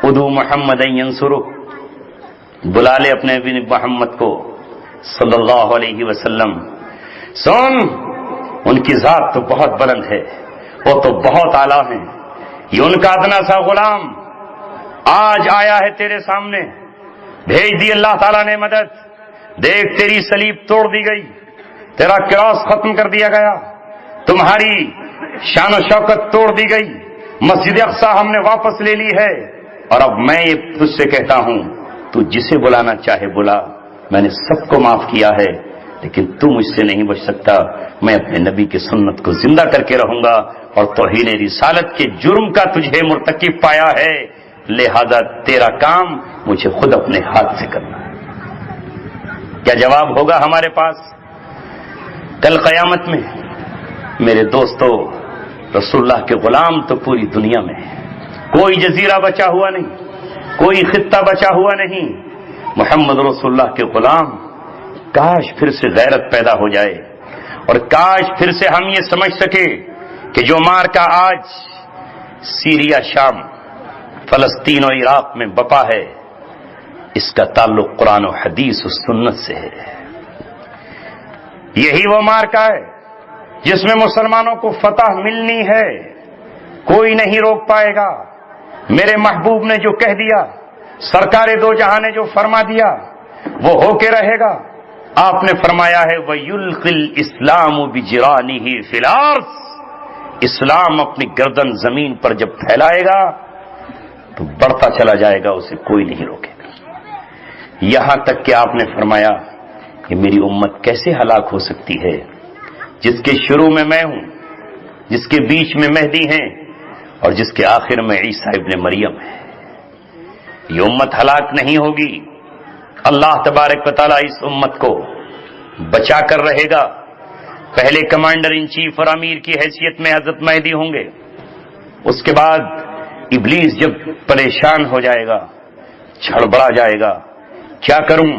ادعو محمد ینصرک, بلا لے اپنے ابن محمد کو صلی اللہ علیہ وسلم. سن, ان کی ذات تو بہت بلند ہے, وہ تو بہت اعلیٰ ہیں. یہ ان کا ادنا سا غلام آج آیا ہے تیرے سامنے, بھیج دی اللہ تعالیٰ نے مدد. دیکھ تیری صلیب توڑ دی گئی, تیرا کراس ختم کر دیا گیا, تمہاری شان و شوکت توڑ دی گئی, مسجد اقصی ہم نے واپس لے لی ہے. اور اب میں یہ تجھ سے کہتا ہوں تو جسے بلانا چاہے بلا, میں نے سب کو معاف کیا ہے, لیکن تم مجھ سے نہیں بچ سکتا. میں اپنے نبی کی سنت کو زندہ کر کے رہوں گا اور توہین رسالت کے جرم کا تجھے مرتکب پایا ہے, لہذا تیرا کام مجھے خود اپنے ہاتھ سے کرنا ہے. کیا جواب ہوگا ہمارے پاس کل قیامت میں؟ میرے دوستو, رسول اللہ کے غلام تو پوری دنیا میں ہے, کوئی جزیرہ بچا ہوا نہیں, کوئی خطہ بچا ہوا نہیں. محمد رسول اللہ کے غلام, کاش پھر سے غیرت پیدا ہو جائے اور کاش پھر سے ہم یہ سمجھ سکے کہ جو مارکا آج سیریا, شام, فلسطین و عراق میں بپا ہے, اس کا تعلق قرآن و حدیث و سنت سے ہے. یہی وہ مارکا ہے جس میں مسلمانوں کو فتح ملنی ہے, کوئی نہیں روک پائے گا. میرے محبوب نے جو کہہ دیا, سرکار دو جہاں نے جو فرما دیا, وہ ہو کے رہے گا. آپ نے فرمایا ہے وَيُلْقِ الْإِسْلَامُ بِجِرَانِهِ فِي الْأَرْضِ, اسلام اپنی گردن زمین پر جب پھیلائے گا تو بڑھتا چلا جائے گا, اسے کوئی نہیں روکے گا. یہاں تک کہ آپ نے فرمایا کہ میری امت کیسے ہلاک ہو سکتی ہے جس کے شروع میں میں ہوں, جس کے بیچ میں مہدی ہیں اور جس کے آخر میں عیسیٰ ابن مریم ہے. یہ امت ہلاک نہیں ہوگی. اللہ تبارک و تعالیٰ اس امت کو بچا کر رہے گا. پہلے کمانڈر ان چیف اور امیر کی حیثیت میں حضرت مہدی ہوں گے. اس کے بعد ابلیس جب پریشان ہو جائے گا, چھڑبڑا جائے گا, کیا کروں,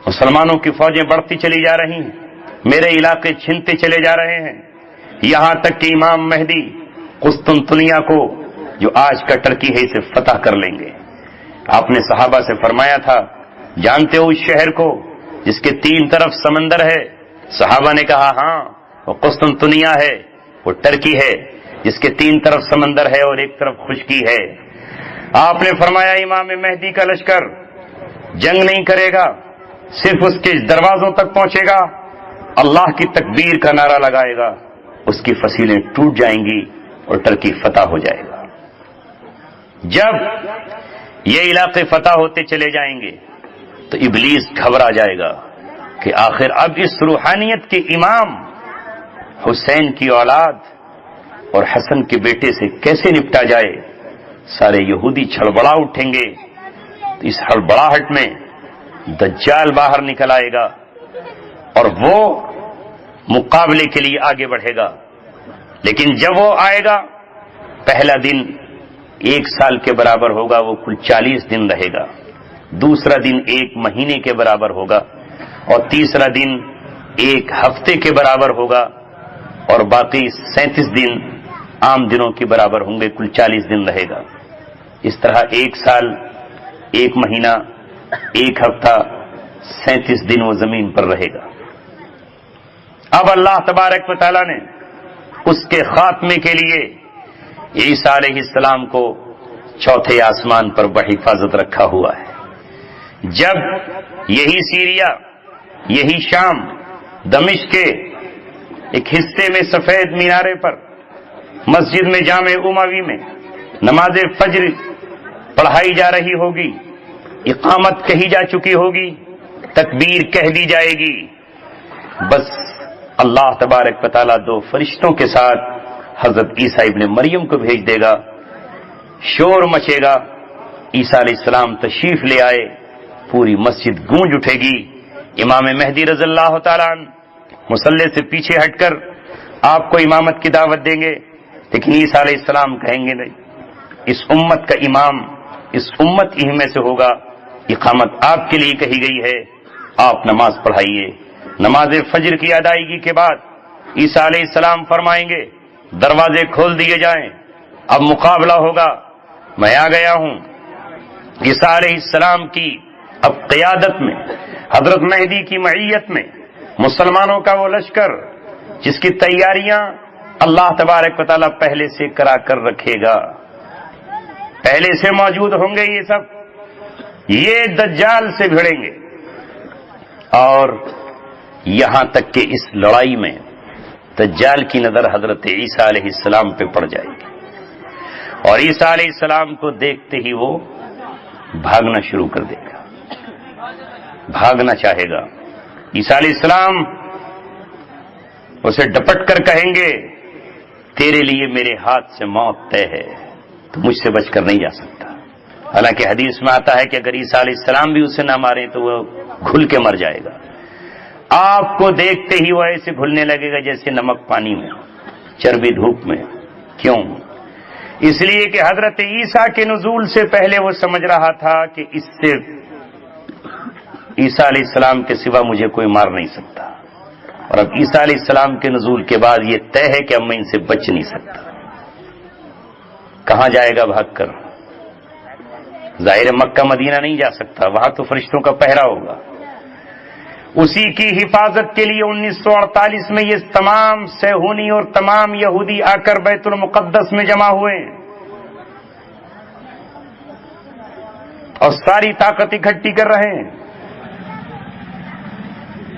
مسلمانوں کی فوجیں بڑھتی چلی جا رہی ہیں، میرے علاقے چھنتے چلے جا رہے ہیں، یہاں تک کہ امام مہدی قسطنطنیہ کو جو آج کا ٹرکی ہے اسے فتح کر لیں گے۔ آپ نے صحابہ سے فرمایا تھا، جانتے ہو اس شہر کو جس کے 3 طرف سمندر ہے؟ صحابہ نے کہا ہاں، وہ قسطنطنیہ ہے، وہ ٹرکی ہے جس کے 3 طرف سمندر ہے اور ایک طرف خشکی ہے۔ آپ نے فرمایا امام مہدی کا لشکر جنگ نہیں کرے گا، صرف اس کے دروازوں تک پہنچے گا، اللہ کی تکبیر کا نعرہ لگائے گا، اس کی فصیلیں ٹوٹ جائیں گی اور ٹرکی فتح ہو جائے گا۔ جب یہ علاقے فتح ہوتے چلے جائیں گے تو ابلیس گھبرا جائے گا کہ آخر اب اس روحانیت کے امام حسین کی اولاد اور حسن کے بیٹے سے کیسے نپٹا جائے۔ سارے یہودی چھڑبڑا اٹھیں گے، تو اس ہڑبڑاہٹ میں دجال باہر نکل آئے گا اور وہ مقابلے کے لیے آگے بڑھے گا۔ لیکن جب وہ آئے گا، پہلا دن 1 سال کے برابر ہوگا، وہ کل 40 دن رہے گا، دوسرا دن 1 مہینے کے برابر ہوگا، اور تیسرا دن 1 ہفتے کے برابر ہوگا، اور باقی 37 دن عام دنوں کے برابر ہوں گے، کل 40 دن رہے گا۔ اس طرح 1 سال، 1 مہینہ، 1 ہفتہ، 37 دن وہ زمین پر رہے گا۔ اب اللہ تبارک و تعالیٰ نے اس کے خاتمے کے لیے عیسیٰ علیہ السلام کو 4تھے آسمان پر بحفاظت رکھا ہوا ہے۔ جب یہی سیریا، یہی شام، دمشق کے ایک حصے میں سفید مینارے پر مسجد میں جامع اموی میں نماز فجر پڑھائی جا رہی ہوگی، اقامت کہی جا چکی ہوگی، تکبیر کہہ دی جائے گی، بس اللہ تبارک و تعالیٰ 2 فرشتوں کے ساتھ حضرت عیسیٰ ابن مریم کو بھیج دے گا، شور مچے گا، عیسیٰ علیہ السلام تشریف لے آئے، پوری مسجد گونج اٹھے گی، امام مہدی رضی اللہ تعالیٰ عنہ مصلی سے پیچھے ہٹ کر آپ کو امامت کی دعوت دیں گے، لیکن عیسیٰ علیہ السلام کہیں گے نہیں، اس امت کا امام اس امت ہی میں سے ہوگا، اقامت آپ کے لیے کہی گئی ہے، آپ نماز پڑھائیے۔ نماز فجر کی ادائیگی کے بعد عیسیٰ علیہ السلام فرمائیں گے دروازے کھول دیے جائیں، اب مقابلہ ہوگا، میں آ گیا ہوں۔ عیسیٰ علیہ السلام کی اب قیادت میں، حضرت مہدی کی معیت میں مسلمانوں کا وہ لشکر جس کی تیاریاں اللہ تبارک و تعالیٰ پہلے سے کرا کر رکھے گا، پہلے سے موجود ہوں گے، یہ سب یہ دجال سے بھڑیں گے، اور یہاں تک کہ اس لڑائی میں دجال کی نظر حضرت عیسیٰ علیہ السلام پہ پڑ جائے گی، اور عیسیٰ علیہ السلام کو دیکھتے ہی وہ بھاگنا شروع کر دے گا، بھاگنا چاہے گا۔ عیسیٰ علیہ السلام اسے ڈپٹ کر کہیں گے تیرے لیے میرے ہاتھ سے موت طے ہے، تو مجھ سے بچ کر نہیں جا سکتا۔ حالانکہ حدیث میں آتا ہے کہ اگر عیسیٰ علیہ السلام بھی اسے نہ مارے تو وہ گھل کے مر جائے گا۔ آپ کو دیکھتے ہی وہ ایسے گھلنے لگے گا جیسے نمک پانی میں، چربی دھوپ میں۔ کیوں؟ اس لیے کہ حضرت عیسیٰ کے نزول سے پہلے وہ سمجھ رہا تھا کہ اس سے عیسیٰ علیہ السلام کے سوا مجھے کوئی مار نہیں سکتا، اور اب عیسیٰ علیہ السلام کے نزول کے بعد یہ طے ہے کہ اب میں ان سے بچ نہیں سکتا۔ کہاں جائے گا بھاگ کر؟ ظاہر مکہ مدینہ نہیں جا سکتا، وہاں تو فرشتوں کا پہرا ہوگا۔ اسی کی حفاظت کے لیے 1948 میں یہ تمام صہیونی اور تمام یہودی آ کر بیت المقدس میں جمع ہوئے اور ساری طاقت اکٹھی کر رہے ہیں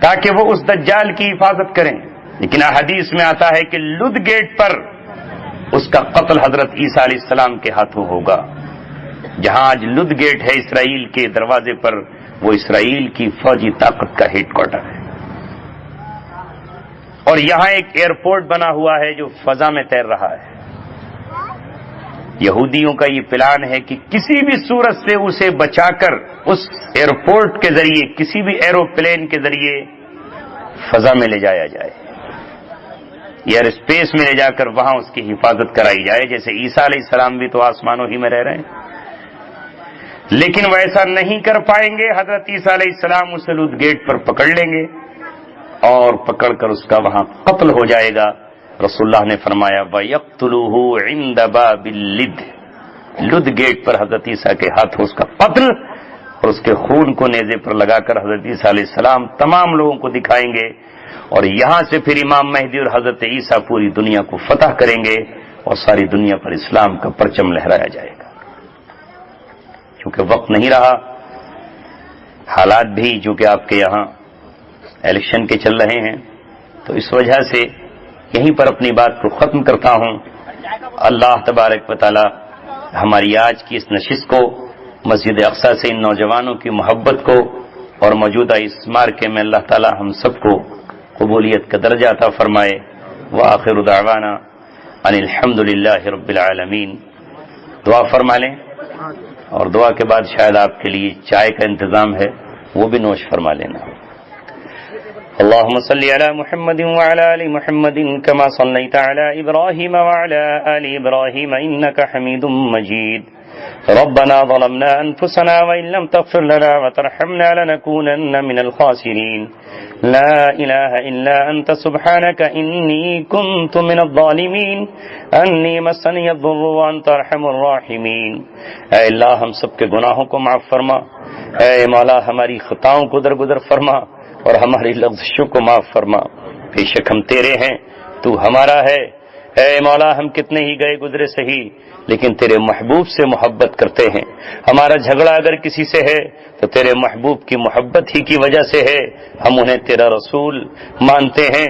تاکہ وہ اس دجال کی حفاظت کریں۔ لیکن احادیث میں آتا ہے کہ لد گیٹ پر اس کا قتل حضرت عیسیٰ علیہ السلام کے ہاتھوں ہوگا۔ جہاں آج لد گیٹ ہے اسرائیل کے دروازے پر، وہ اسرائیل کی فوجی طاقت کا ہیڈ کوارٹر ہے، اور یہاں ایک ایئرپورٹ بنا ہوا ہے جو فضا میں تیر رہا ہے۔ یہودیوں کا یہ پلان ہے کہ کسی بھی صورت سے اسے بچا کر اس ایئرپورٹ کے ذریعے، کسی بھی ایروپلین کے ذریعے فضا میں لے جایا جائے، ایئر اسپیس میں لے جا کر وہاں اس کی حفاظت کرائی جائے، جیسے عیسیٰ علیہ السلام بھی تو آسمانوں ہی میں رہ رہے ہیں۔ لیکن ویسا نہیں کر پائیں گے. حضرت عیسیٰ علیہ السلام اسے لد گیٹ پر پکڑ لیں گے اور پکڑ کر اس کا وہاں قتل ہو جائے گا. رسول اللہ نے فرمایا وَيَقْتُلُهُ عِنْدَ بَابِ اللِّدِّ، لد گیٹ پر حضرت عیسیٰ کے ہاتھوں اس کا قتل، اور اس کے خون کو نیزے پر لگا کر حضرت عیسیٰ علیہ السلام تمام لوگوں کو دکھائیں گے، اور یہاں سے پھر امام مہدی اور حضرت عیسیٰ پوری دنیا کو فتح کریں گے اور ساری دنیا پر اسلام کا پرچم لہرایا جائے گا. کیونکہ وقت نہیں رہا، حالات بھی جو کہ آپ کے یہاں الیکشن کے چل رہے ہیں، تو اس وجہ سے یہیں پر اپنی بات کو ختم کرتا ہوں. اللہ تبارک و تعالی ہماری آج کی اس نشست کو، مسجد اقصی سے ان نوجوانوں کی محبت کو اور موجودہ اس مارکے میں اللہ تعالی ہم سب کو قبولیت کا درجہ عطا فرمائے. وآخر دعوانا ان الحمد للہ رب العالمین. دعا فرما لیں، اور دعا کے بعد شاید آپ کے لیے چائے کا انتظام ہے، وہ بھی نوش فرما لینا. اللهم صل على محمد وعلى آل محمد كما صليت على إبراهيم وعلى آل إبراهيم إنك حميد مجيد. ربنا ظلمنا أنفسنا وإن لم تغفر لنا وترحمنا لنكونن من الخاسرين. لا إله إلا أنت سبحانك إني كنت من الظالمين. أني مسني الضر وأنت أرحم الراحمين. اے اللہ ہم سب کے گناہوں کو معاف فرما. اے مولا ہماری خطاؤں کو درگزر فرما اور ہماری لغزشوں کو معاف فرما. بے شک ہم تیرے ہیں، تو ہمارا ہے. اے مولا ہم کتنے ہی گئے گزرے سہی، لیکن تیرے محبوب سے محبت کرتے ہیں. ہمارا جھگڑا اگر کسی سے ہے تو تیرے محبوب کی محبت ہی کی وجہ سے ہے. ہم انہیں تیرا رسول مانتے ہیں